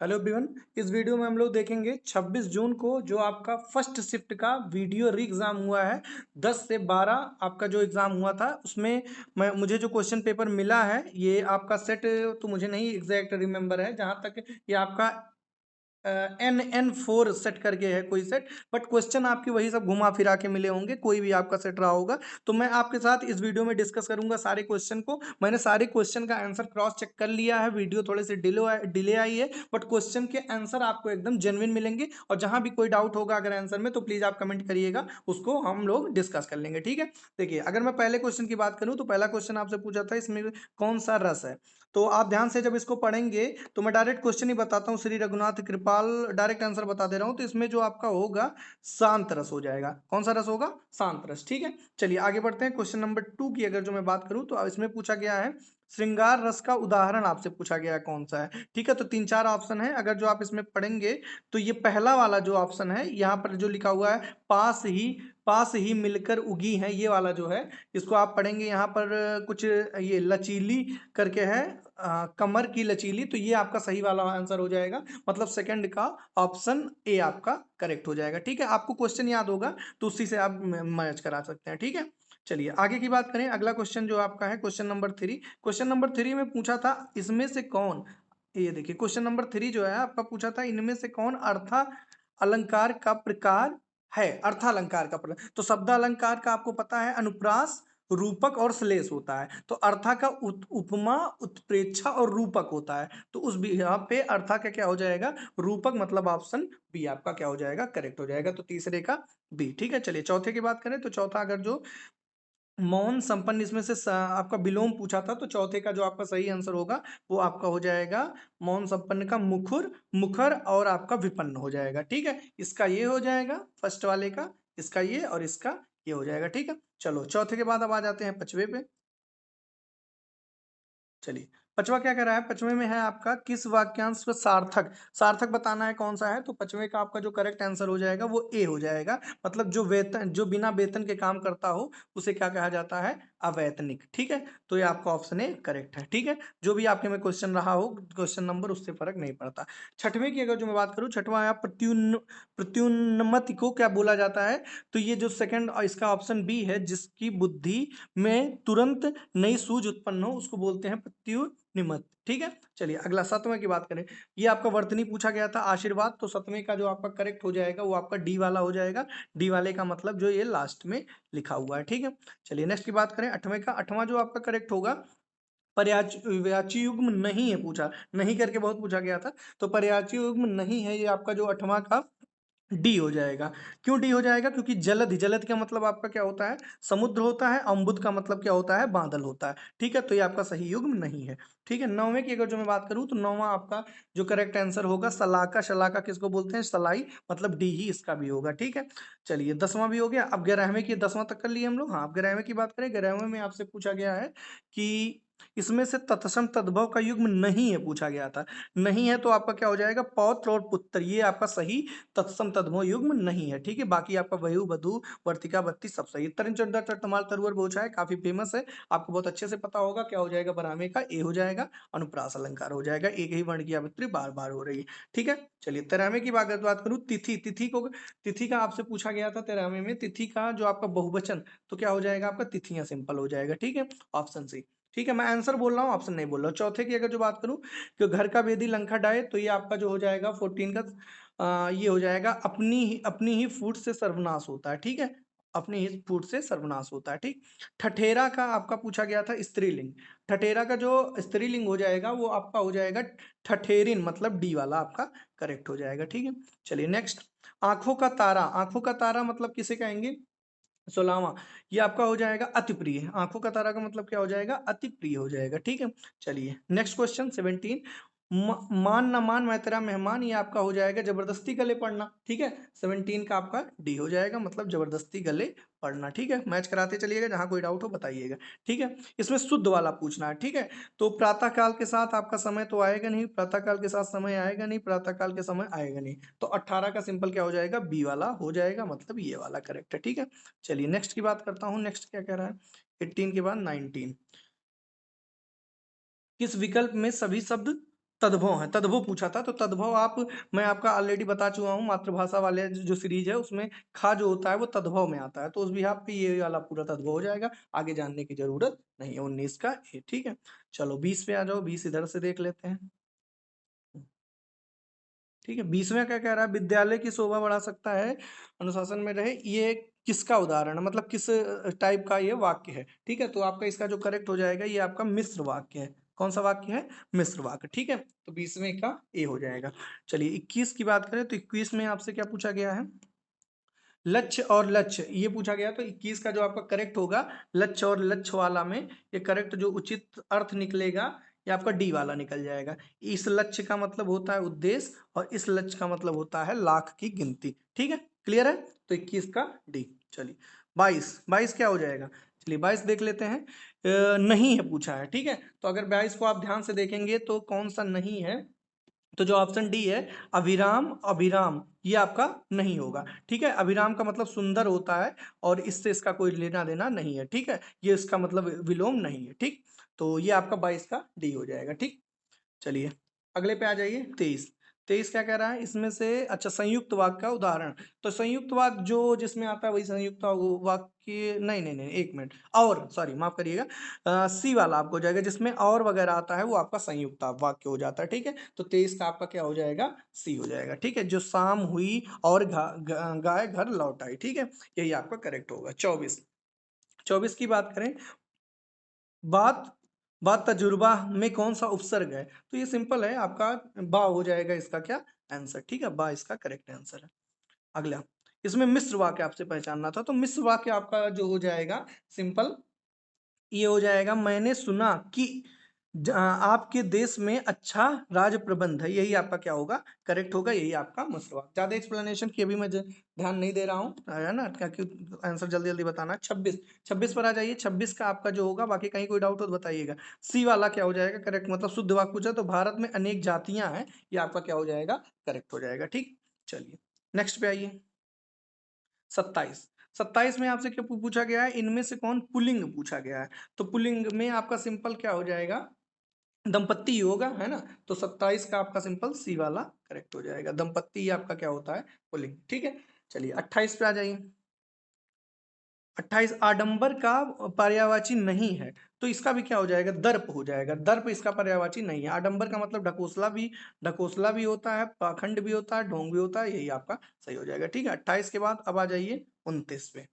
Hello everyone. इस video में हम लोग देखेंगे 26 जून को जो आपका फर्स्ट शिफ्ट का वीडियो री एग्जाम हुआ है। 10 से 12 आपका जो एग्जाम हुआ था उसमें मुझे जो क्वेश्चन पेपर मिला है ये आपका सेट तो मुझे नहीं एग्जैक्ट रिमेम्बर है, जहां तक ये आपका NN4 सेट करके है कोई सेट, बट क्वेश्चन आपके वही सब घुमा फिरा के मिले होंगे, कोई भी आपका सेट रहा होगा। तो मैं आपके साथ इस वीडियो में डिस्कस करूंगा सारे क्वेश्चन को। मैंने सारे क्वेश्चन का आंसर क्रॉस चेक कर लिया है, वीडियो थोड़े से डिले आई है, बट क्वेश्चन के आंसर आपको एकदम जेन्युइन मिलेंगे। और जहां भी कोई डाउट होगा अगर आंसर में, तो प्लीज आप कमेंट करिएगा, उसको हम लोग डिस्कस कर लेंगे। ठीक है, देखिए अगर मैं पहले क्वेश्चन की बात करूं तो पहला क्वेश्चन आपसे पूछा था इसमें कौन सा रस है। तो आप ध्यान से जब इसको पढ़ेंगे तो मैं डायरेक्ट क्वेश्चन ही बताता हूँ, श्री रघुनाथ कृपाल डायरेक्ट आंसर बता दे रहा हूँ। तो इसमें जो आपका होगा शांत रस हो जाएगा। कौन सा रस होगा? शांत रस। ठीक है, चलिए आगे बढ़ते हैं। क्वेश्चन नंबर 2 की अगर जो मैं बात करूं तो इसमें पूछा गया है श्रृंगार रस का उदाहरण आपसे पूछा गया है कौन सा है। ठीक है, तो 3-4 ऑप्शन है, अगर जो आप इसमें पढ़ेंगे तो ये पहला वाला जो ऑप्शन है यहाँ पर जो लिखा हुआ है पास ही मिलकर उगी है, ये वाला जो है इसको आप पढ़ेंगे यहाँ पर कुछ ये लचीली करके है, कमर की लचीली, तो ये आपका सही वाला आंसर हो जाएगा। मतलब सेकंड का ऑप्शन ए आपका करेक्ट हो जाएगा। ठीक है, आपको क्वेश्चन याद होगा तो उसी से आप मैच करा सकते हैं। ठीक है, चलिए आगे की बात करें। अगला क्वेश्चन जो आपका है क्वेश्चन नंबर 3। क्वेश्चन नंबर 3 में पूछा था इसमें से कौन, ये देखिए क्वेश्चन नंबर 3 जो है आपका पूछा था इनमें से कौन अर्था अलंकार का प्रकार है। अर्थालंकार का प्रकार, तो शब्द अलंकार का आपको पता है अनुप्रास, रूपक और श्लेष होता है। तो अर्था का उपमा, उत्प्रेक्षा और रूपक होता है। तो उस यहाँ पे अर्था का क्या हो जाएगा? रूपक, मतलब ऑप्शन बी आपका क्या हो जाएगा? करेक्ट हो जाएगा। तो तीसरे का बी। ठीक है, चलिए चौथे की बात करें तो चौथा अगर जो मौन संपन्न इसमें से आपका विलोम पूछा था, तो चौथे का जो आपका सही आंसर होगा वो आपका हो जाएगा मौन संपन्न का मुखर, मुखर और आपका विपन्न हो जाएगा। ठीक है, इसका ये हो जाएगा फर्स्ट वाले का, इसका ये और इसका ये हो जाएगा। ठीक है, चलो चौथे के बाद अब आ जाते हैं पांचवे पे। चलिए पांचवा क्या कर रहा है? पांचवे में है आपका किस वाक्यांश को सार्थक, सार्थक बताना है कौन सा है। तो पांचवे का आपका जो करेक्ट आंसर हो जाएगा वो ए हो जाएगा। मतलब जो वेतन, जो बिना वेतन के काम करता हो उसे क्या कहा जाता है? अवैतनिक। ठीक है, तो ये आपका ऑप्शन ए करेक्ट है। ठीक है, जो भी आपके में क्वेश्चन रहा हो, क्वेश्चन नंबर, उससे फर्क नहीं पड़ता। छठवें की अगर जो मैं बात करूं, छठवां है प्रत्युन्नति को क्या बोला जाता है। तो ये जो सेकंड और इसका ऑप्शन बी है, जिसकी बुद्धि में तुरंत नई सूझ उत्पन्न हो उसको बोलते हैं प्रत्युनिमत। ठीक है, चलिए अगला सतवें की बात करें। ये आपका वर्तनी पूछा गया था आशीर्वाद, तो सतवें का जो आपका करेक्ट हो जाएगा वो आपका डी वाला हो जाएगा। डी वाले का मतलब जो ये लास्ट में लिखा हुआ है। ठीक है, चलिए नेक्स्ट की बात करें आठवें का। आठवां जो आपका करेक्ट होगा पर्यायवाची युग्म नहीं है, पूछा नहीं करके बहुत पूछा गया था। तो पर्यायवाची युग्म नहीं है, ये आपका जो आठवां का डी हो जाएगा। क्यों डी हो जाएगा? क्योंकि जलधि, जलधि का मतलब आपका क्या होता है? समुद्र होता है। अम्बुद का मतलब क्या होता है? बादल होता है। ठीक है, तो ये आपका सही युग्म नहीं है। ठीक है, नौवें की अगर जो मैं बात करूं तो नौवां आपका जो करेक्ट आंसर होगा सलाका, शलाका किसको बोलते हैं? सलाई, मतलब डी ही इसका भी होगा। ठीक है, चलिए 10वां भी हो गया। अब 11वें की, 10वां तक कर लिए हम लोग। हाँ, अब 11वें की बात करें। 11वें में आपसे पूछा गया है कि इसमें से तत्सम तद्भव का युग्म नहीं है, पूछा गया था। नहीं है तो आपका क्या हो जाएगा? पौत्र और पुत्र, ये आपका सही तत्सम तद्भव युग्म नहीं है। ठीक है, बाकी आपका वयु वधु वर्तिका बत्ती सब सही। तरण चंदा चट्टमाल तरुवर बोझा है, काफी फेमस है, आपको बहुत अच्छे से पता होगा। क्या हो जाएगा? बरामे का ए हो जाएगा। अनुप्रास अलंकार हो जाएगा। एक ही वर्ण की आवृत्ति बार बार हो रही है। ठीक है, चलिए 13वें की बात करूं, तिथि, तिथि का आपसे पूछा गया था 13वें में। तिथि का जो आपका बहुवचन, तो क्या हो जाएगा? आपका तिथियां सिंपल हो जाएगा। ठीक है, ऑप्शन सी। ठीक है, मैं आंसर बोल रहा हूँ, ऑप्शन नहीं बोल रहा हूँ। चौथे की अगर जो बात करूं कि घर का वेदी लंका डाय, तो ये आपका जो हो जाएगा 14 का ये हो जाएगा अपनी ही फूट से सर्वनाश होता है। ठीक है, अपनी ही फूट से सर्वनाश होता है। ठीक, ठठेरा का आपका पूछा गया था स्त्रीलिंग। ठठेरा का जो स्त्रीलिंग हो जाएगा वो आपका हो जाएगा ठठेरिन, मतलब डी वाला आपका करेक्ट हो जाएगा। ठीक है, चलिए नेक्स्ट। आंखों का तारा, आंखों का तारा मतलब किसे कहेंगे? 16वां, ये आपका हो जाएगा अति प्रिय। आंखों का तारा का मतलब क्या हो जाएगा? अति प्रिय हो जाएगा। ठीक है, चलिए नेक्स्ट क्वेश्चन 17। मान न मान मैं तेरा मेहमान, ये आपका हो जाएगा जबरदस्ती गले पड़ना। ठीक है, 17 का आपका डी हो जाएगा, मतलब जबरदस्ती गले पड़ना। ठीक है, मैच कराते चलिएगा, जहां कोई डाउट हो बताइएगा। ठीक है, इसमें शुद्ध वाला पूछना है। ठीक है, तो प्रातः काल के साथ आपका समय तो आएगा नहीं, प्रातः काल के साथ समय आएगा नहीं, प्रातः काल के समय आएगा नहीं। तो 18 का सिंपल क्या हो जाएगा? बी वाला हो जाएगा, मतलब ये वाला करेक्ट है। ठीक है, चलिए नेक्स्ट की बात करता हूँ। नेक्स्ट क्या कह रहा है? 18 के बाद 19। किस विकल्प में सभी शब्द तद्भव है, तद्भव पूछा था, तो तद्भव आप, मैं आपका ऑलरेडी बता चुका हूँ, मातृभाषा वाले जो सीरीज है उसमें खा जो होता है वो तद्भव में आता है, तो उस बिहाफ पे ये वाला पूरा तद्भव हो जाएगा, आगे जानने की जरूरत नहीं है। 19 का ए, ठीक है। चलो 20 पे आ जाओ, 20 इधर से देख लेते हैं। ठीक है, 20वें क्या कह रहा है, विद्यालय की शोभा बढ़ा सकता है, अनुशासन में रहे, ये किसका उदाहरण है, मतलब किस टाइप का ये वाक्य है। ठीक है, तो आपका इसका जो करेक्ट हो जाएगा ये आपका मिश्र वाक्य है। कौन सा वाक्य है, मिश्र वाक्य। ठीक है, तो 20वें का ए हो जाएगा। चलिए 21 की बात करें तो 21 में आपसे क्या पूछा गया है, लक्ष्य और लक्ष्य ये पूछा गया, तो 21 का जो आपका करेक्ट होगा लक्ष्य और लक्ष्य वाला में, ये करेक्ट जो उचित अर्थ निकलेगा ये आपका डी वाला निकल जाएगा। इस लक्ष्य का मतलब होता है उद्देश्य और इस लक्ष्य का मतलब होता है लाख की गिनती। ठीक है, क्लियर है, तो 21 का डी। चलिए 22 क्या हो जाएगा, चलिए 22 देख लेते हैं। नहीं है पूछा है। ठीक है, तो अगर 22 को आप ध्यान से देखेंगे तो कौन सा नहीं है, तो जो ऑप्शन डी है अभिराम, अभिराम ये आपका नहीं होगा। ठीक है, अभिराम का मतलब सुंदर होता है और इससे इसका कोई लेना देना नहीं है। ठीक है, ये इसका मतलब विलोम नहीं है। ठीक, तो ये आपका 22 का डी हो जाएगा। ठीक, चलिए अगले पे आ जाइए। 23, 23 क्या कह रहा है इसमें से, अच्छा संयुक्त वाक्य का उदाहरण, तो संयुक्त वाक्य जो जिसमें आता है वही संयुक्त वाक्य, नहीं नहीं नहीं एक मिनट, और सॉरी माफ करिएगा, सी वाला आपको हो जाएगा, जिसमें और वगैरह आता है वो आपका संयुक्त वाक्य हो जाता है। ठीक है, तो 23 का आपका क्या हो जाएगा, सी हो जाएगा। ठीक है, जो शाम हुई और गाय घर लौट आई। ठीक है, यही आपका करेक्ट होगा। 24, 24 की बात करें, बात बात तजुर्बा में कौन सा उपसर्ग है, तो ये सिंपल है आपका, बा हो जाएगा इसका क्या आंसर। ठीक है, बा इसका करेक्ट आंसर है। अगला, इसमें मिश्र वाक्य आपसे पहचानना था, तो मिश्र वाक्य आपका जो हो जाएगा सिंपल, ये हो जाएगा, मैंने सुना कि आपके देश में अच्छा राज प्रबंध है, यही आपका क्या होगा, करेक्ट होगा, यही आपका मिश्र वाक्य। ज्यादा एक्सप्लेनेशन की अभी मैं ध्यान नहीं दे रहा हूँ, है ना, क्योंकि आंसर जल्दी जल्दी बताना है। 26, 26 पर आ जाइए। 26 का आपका जो होगा, बाकी कहीं कोई डाउट हो तो बताइएगा। सी वाला क्या हो जाएगा करेक्ट, मतलब शुद्ध वाक्य पूछा, तो भारत में अनेक जातियां हैं, ये आपका क्या हो जाएगा, करेक्ट हो जाएगा। ठीक, चलिए नेक्स्ट पे आइए। 27, 27 में आपसे क्या पूछा गया है, इनमें से कौन पुल्लिंग पूछा गया है, तो पुल्लिंग में आपका सिंपल क्या हो जाएगा, दंपत्ति होगा, है ना, तो 27 का आपका सिंपल सी वाला करेक्ट हो जाएगा, दंपत्ति आपका क्या होता है, पुल्लिंग। ठीक है, चलिए 28 पे आ जाइए। 28, आडंबर का पर्यायवाची नहीं है, तो इसका भी क्या हो जाएगा, दर्प हो जाएगा। दर्प इसका पर्यायवाची नहीं है। आडंबर का मतलब ढकोसला भी होता है, पाखंड भी होता है, ढोंग भी होता है, यही आपका सही हो जाएगा। ठीक है, 28 के बाद अब आ जाइए 29 पे।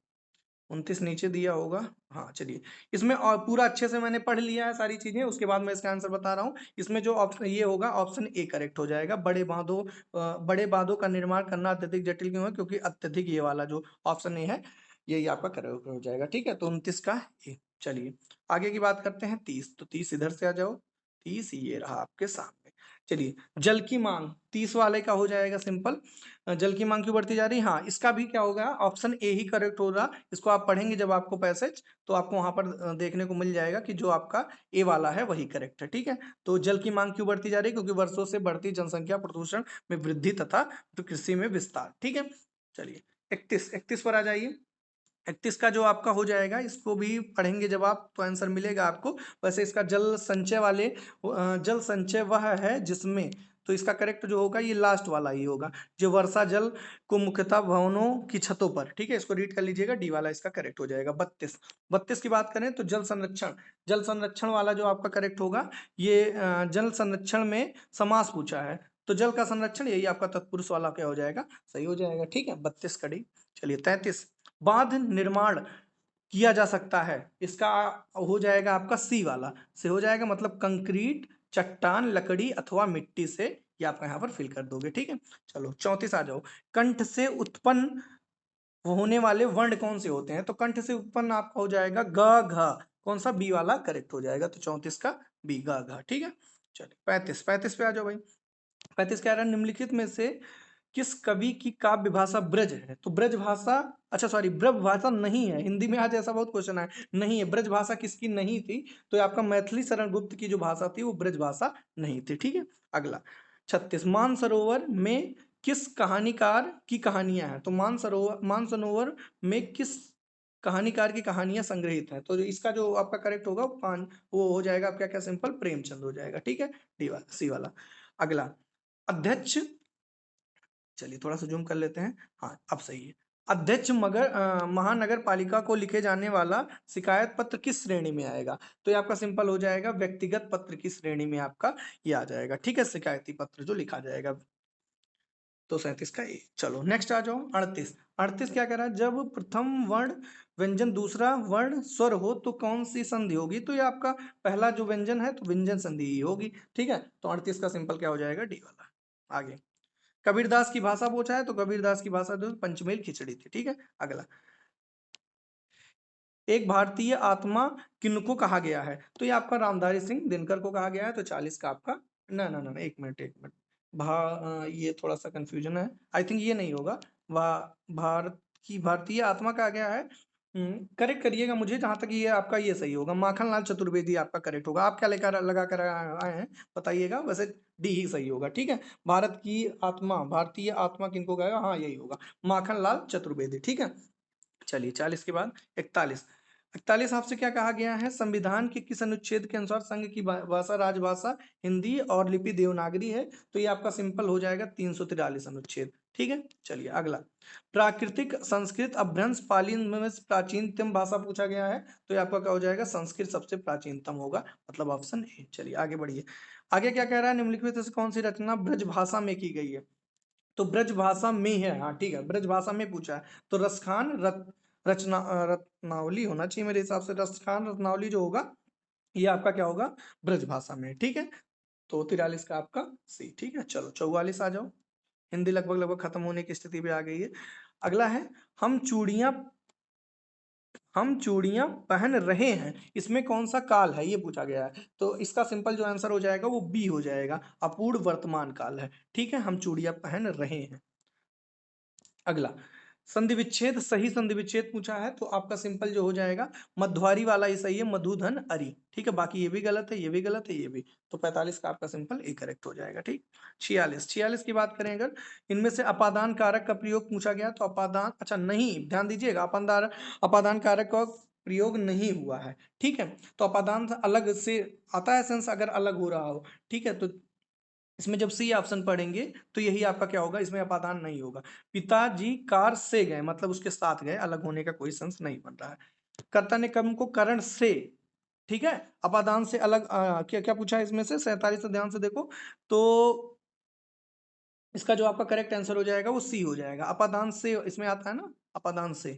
29 नीचे दिया होगा, हाँ चलिए, इसमें और पूरा अच्छे से मैंने पढ़ लिया है सारी चीजें, उसके बाद मैं इसका आंसर बता रहा हूँ। इसमें जो ऑप्शन ये होगा, ऑप्शन ए करेक्ट हो जाएगा, बड़े बांधों का निर्माण करना अत्यधिक जटिल क्यों है, क्योंकि अत्यधिक ये वाला जो ऑप्शन ए है यही आपका करेक्ट हो जाएगा। ठीक है, तो 29 का ए। चलिए आगे की बात करते हैं। 30, तो 30 इधर से आ जाओ, 30 ये रहा आपके सामने। चलिए, जल की मांग 30 वाले का हो जाएगा सिंपल, जल की मांग क्यों बढ़ती जा रही है, हाँ इसका भी क्या होगा, ऑप्शन ए ही करेक्ट होगा। इसको आप पढ़ेंगे जब आपको पैसेज, तो आपको वहां पर देखने को मिल जाएगा कि जो आपका ए वाला है वही करेक्ट है। ठीक है, तो जल की मांग क्यों बढ़ती जा रही है, क्योंकि वर्षों से बढ़ती जनसंख्या, प्रदूषण में वृद्धि तथा तो कृषि में विस्तार। ठीक है, चलिए 31, 31 पर आ जाइए। 31 का जो आपका हो जाएगा, इसको भी पढ़ेंगे जब आप तो आंसर मिलेगा आपको। वैसे इसका जल संचय वह है जिसमें, तो इसका करेक्ट जो होगा ये लास्ट वाला ही होगा, जो वर्षा जल को मुख्यतः भवनों की छतों पर। ठीक है, इसको रीड कर लीजिएगा, डी वाला इसका करेक्ट हो जाएगा। 32, 32 की बात करें तो जल संरक्षण वाला जो आपका करेक्ट होगा, ये जल संरक्षण में समास पूछा है, तो जल का संरक्षण यही आपका तत्पुरुष वाला क्या हो जाएगा, सही हो जाएगा। ठीक है, 32 का डी। चलिए 33, बांध निर्माण किया जा सकता है, इसका हो जाएगा आपका सी वाला से हो जाएगा, मतलब कंक्रीट, चट्टान, लकड़ी अथवा मिट्टी से, ये आपका यहाँ पर फिल कर दोगे। ठीक है, चलो 34 आ जाओ। कंठ से उत्पन्न होने वाले वर्ण कौन से होते हैं, तो कंठ से उत्पन्न आपका हो जाएगा ग घ, कौन सा, बी वाला करेक्ट हो जाएगा, तो 34 का बी ग घ। ठीक है, चलिए 35, 35 पे आ जाओ भाई। 35 कह रहा है, निम्नलिखित में से किस कवि की काव्य भाषा ब्रज है, तो ब्रज भाषा, अच्छा सॉरी ब्रज भाषा नहीं है, हिंदी में आज ऐसा बहुत क्वेश्चन है, नहीं है ब्रज भाषा किसकी नहीं थी, तो ये आपका मैथिली शरण गुप्त की जो भाषा थी वो ब्रज भाषा नहीं थी। ठीक है, अगला 36, मानसरोवर में किस कहानीकार की कहानियां हैं, तो मानसरोवर में किस कहानीकार की कहानियां संग्रहित हैं, तो इसका जो आपका करेक्ट होगा वो हो जाएगा आपका क्या, सिंपल प्रेमचंद हो जाएगा। ठीक है, डी वाला सी वाला। अगला, अध्यक्ष, चलिए थोड़ा सा जूम कर लेते हैं, हाँ अब सही है। अध्यक्ष महानगर पालिका को लिखे जाने वाला शिकायत पत्र किस श्रेणी में आएगा? तो ये आपका सिंपल हो जाएगा, व्यक्तिगत पत्र की श्रेणी में आपका ये आ जाएगा, ठीक है, शिकायती पत्र जो लिखा जाएगा। तो 37 का ए। चलो नेक्स्ट आ जाओ, 38। 38 क्या कह रहा है, जब प्रथम वर्ण व्यंजन दूसरा वर्ण स्वर हो तो कौन सी संधि होगी? तो ये आपका पहला जो व्यंजन है तो व्यंजन संधि ही होगी, ठीक है। तो 38 का सिंपल क्या हो जाएगा, डी वाला। आगे, कबीरदास की भाषा पूछा है, तो कबीरदास की भाषा जो पंचमेल खिचड़ी थी, ठीक है। अगला, एक भारतीय आत्मा किनको कहा गया है? तो ये आपका रामधारी सिंह दिनकर को कहा गया है, तो 40 का आपका, ना ना ना, एक मिनट एक मिनट, ये थोड़ा सा कंफ्यूजन है, आई थिंक ये नहीं होगा। भारत की भारतीय आत्मा कहा गया है, करेक्ट करिएगा मुझे, जहां तक ये आपका ये सही होगा, माखनलाल चतुर्वेदी आपका करेक्ट होगा। आप क्या लेकर लगा कर आए हैं बताइएगा, वैसे डी ही सही होगा, ठीक है। भारत की आत्मा, भारतीय आत्मा किनको कहेगा, हाँ यही होगा, माखनलाल चतुर्वेदी, ठीक है। चलिए 40 के बाद 41। 41 आपसे क्या कहा गया है, संविधान के किस अनुच्छेद के अनुसार संघ की भाषा राजभाषा हिंदी और लिपि देवनागरी है? तो ये आपका सिंपल हो जाएगा 343 अनुच्छेद, ठीक है। चलिए अगला, प्राकृतिक संस्कृत अपभ्रंश पाली में से प्राचीनतम भाषा पूछा गया है, तो ये आपका क्या हो जाएगा, संस्कृत सबसे प्राचीनतम होगा, मतलब ऑप्शन ए। चलिए आगे बढ़िए, आगे क्या कह रहा है, निम्नलिखित में से कौन सी रचना ब्रज भाषा में की गई है? तो ब्रज भाषा में है, हाँ ठीक है, ब्रज भाषा में पूछा है, तो रसखान रत्नावली होना चाहिए मेरे हिसाब से, रसखान रत्नावली जो होगा ये आपका क्या होगा, ब्रज भाषा में, ठीक है। तो 43 का आपका सी, ठीक है। चलो 44 आ जाओ, हिंदी लगभग लगभग खत्म होने की स्थिति पे आ गई है। अगला है, हम चूड़ियां हम चूड़ियां पहन रहे हैं, इसमें कौन सा काल है, ये पूछा गया है। तो इसका सिंपल जो आंसर हो जाएगा वो बी हो जाएगा, अपूर्ण वर्तमान काल है, ठीक है, हम चूड़ियां पहन रहे हैं। अगला, संधि विच्छेद, सही संधि विच्छेद पूछा है, तो आपका सिंपल जो हो जाएगा मध्वारी वाला ही सही है, मधुधन अरी, ठीक है। बाकी ये भी गलत है, ये भी गलत है, ये भी, तो 45 का आपका सिंपल ए करेक्ट हो जाएगा, ठीक। 46 की बात करें अगर, इनमें से अपादान कारक का प्रयोग पूछा गया, तो अपादान, अच्छा नहीं, ध्यान दीजिएगा, अपादान कारक का प्रयोग नहीं हुआ है, ठीक है। तो अपादान अलग से आता है सेंस, अगर अलग हो रहा हो, ठीक है, तो इसमें जब सी ऑप्शन पढ़ेंगे तो यही आपका क्या होगा, इसमें अपादान नहीं होगा। पिताजी कार से गए, मतलब उसके साथ गए, अलग होने का कोई सेंस नहीं बन रहा है। कर्ता ने कर्म को करण से, ठीक है, अपादान से अलग, क्या क्या पूछा है इसमें से, 47 से ध्यान से देखो, तो इसका जो आपका करेक्ट आंसर हो जाएगा वो सी हो जाएगा, अपादान से इसमें आता है ना, अपादान से,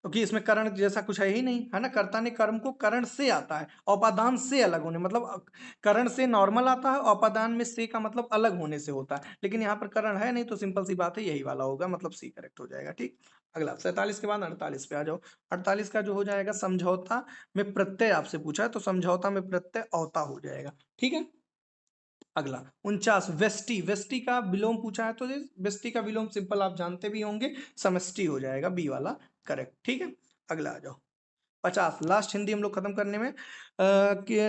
क्योंकि इसमें करण जैसा कुछ है ही नहीं, है ना, कर्ता ने कर्म को करण से आता है, औपादान से अलग होने, मतलब करण से नॉर्मल आता है, औपादान में से का मतलब अलग होने से होता है, लेकिन यहाँ पर करण है नहीं, तो सिंपल सी बात है यही वाला होगा, मतलब सी करेक्ट हो जाएगा, ठीक। अगला 47 के बाद 48 पे आ जाओ। 48 का जो हो जाएगा, समझौता में प्रत्यय आपसे पूछा है, तो समझौता में प्रत्यय औता हो जाएगा, ठीक है। अगला 49, वेस्टी, वेस्टी का विलोम पूछा है, तो वेस्टी का विलोम सिंपल आप जानते भी होंगे, समष्टि हो जाएगा, बी वाला करेक्ट, ठीक है। अगला आ जाओ, 50, लास्ट हिंदी हम लोग खत्म करने में,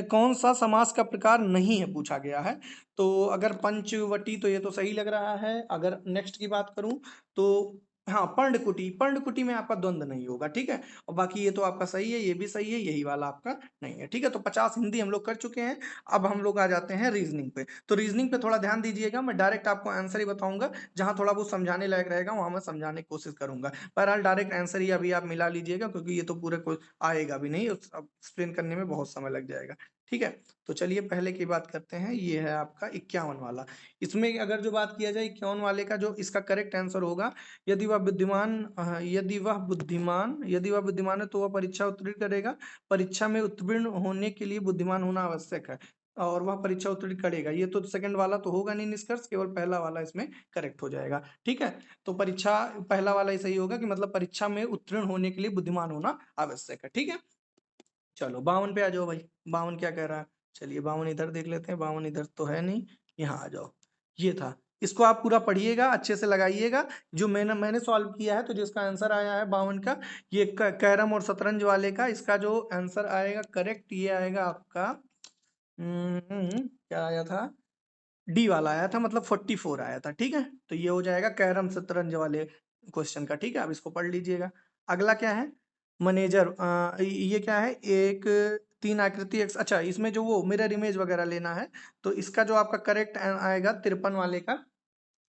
कौन सा समास का प्रकार नहीं है पूछा गया है? तो अगर पंचवटी तो ये तो सही लग रहा है, अगर नेक्स्ट की बात करूं तो हाँ, पर्णकुटी, पर्णकुटी में आपका द्वंद्व नहीं होगा, ठीक है। और बाकी ये तो आपका सही है, ये भी सही है, यही वाला आपका नहीं है, ठीक है। तो 50 हिंदी हम लोग कर चुके हैं। अब हम लोग आ जाते हैं रीजनिंग पे, तो रीजनिंग पे थोड़ा ध्यान दीजिएगा, मैं डायरेक्ट आपको आंसर ही बताऊंगा, जहां थोड़ा बहुत समझाने लायक रहेगा वहां मैं समझाने की कोशिश करूंगा। बहरहाल डायरेक्ट आंसर ही अभी आप मिला लीजिएगा, क्योंकि ये तो पूरे को आएगा भी नहीं, एक्सप्लेन करने में बहुत समय लग जाएगा, ठीक है। तो चलिए पहले की बात करते हैं, ये है आपका 51 वाला। इसमें अगर जो बात किया जाए 51 वाले का, जो इसका करेक्ट आंसर होगा, यदि वह बुद्धिमान है तो वह परीक्षा उत्तीर्ण करेगा, परीक्षा में उत्तीर्ण होने के लिए बुद्धिमान होना आवश्यक है, और वह परीक्षा उत्तीर्ण करेगा, ये तो सेकंड वाला तो होगा नहीं निष्कर्ष, केवल पहला वाला इसमें करेक्ट हो जाएगा, ठीक है। तो परीक्षा, पहला वाला ही सही होगा, कि मतलब परीक्षा में उत्तीर्ण होने के लिए बुद्धिमान होना आवश्यक है, ठीक है। चलो 52 पे आ जाओ भाई, 52 क्या कह रहा है, चलिए 52 इधर देख लेते हैं, 52 इधर तो है नहीं, यहाँ आ जाओ, ये था। इसको आप पूरा पढ़िएगा, अच्छे से लगाइएगा, जो मैंने सॉल्व किया है, तो जिसका आंसर आया है 52 का, ये कैरम और शतरंज वाले का, इसका जो आंसर आएगा करेक्ट, ये आएगा आपका, क्या आया था, डी वाला आया था, मतलब 44 आया था, ठीक है। तो ये हो जाएगा कैरम शतरंज वाले क्वेश्चन का, ठीक है, अब इसको पढ़ लीजिएगा। अगला क्या है, मैनेजर, ये क्या है, एक 3 आकृति अच्छा इसमें जो वो मिरर इमेज वगैरह लेना है, तो इसका जो आपका करेक्ट आएगा 53 वाले का,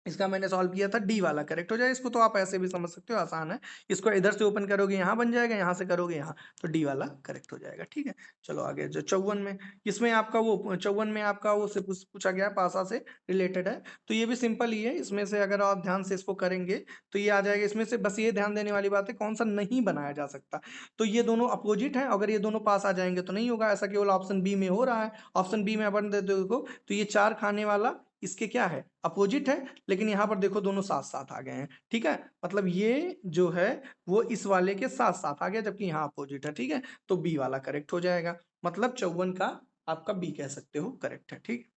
इसका मैंने सॉल्व किया था, डी वाला करेक्ट हो जाएगा। इसको तो आप ऐसे भी समझ सकते हो, आसान है। इसको इधर से ओपन करोगे यहाँ बन जाएगा, यहाँ से करोगे यहाँ, तो डी वाला करेक्ट हो जाएगा। ठीक है, चलो आगे। जो 54 में, इसमें आपका वो 54 में आपका वो से पूछा गया, पासा से रिलेटेड है, तो ये भी सिंपल ही है। इसमें से अगर आप ध्यान से इसको करेंगे तो ये आ जाएगा। इसमें से बस ये ध्यान देने वाली बात है, कौन सा नहीं बनाया जा सकता, तो ये दोनों अपोजिट है। अगर ये दोनों पास आ जाएंगे तो नहीं होगा, ऐसा केवल ऑप्शन बी में हो रहा है। ऑप्शन बी में अपन देखो तो ये 4 खाने वाला इसके क्या है, अपोजिट है, लेकिन यहाँ पर देखो दोनों साथ साथ आ गए हैं। ठीक है, मतलब ये जो है वो इस वाले के साथ साथ आ गया, जबकि यहाँ अपोजिट है। ठीक है, तो बी वाला करेक्ट हो जाएगा, मतलब 54 का आपका बी कह सकते हो करेक्ट है। ठीक,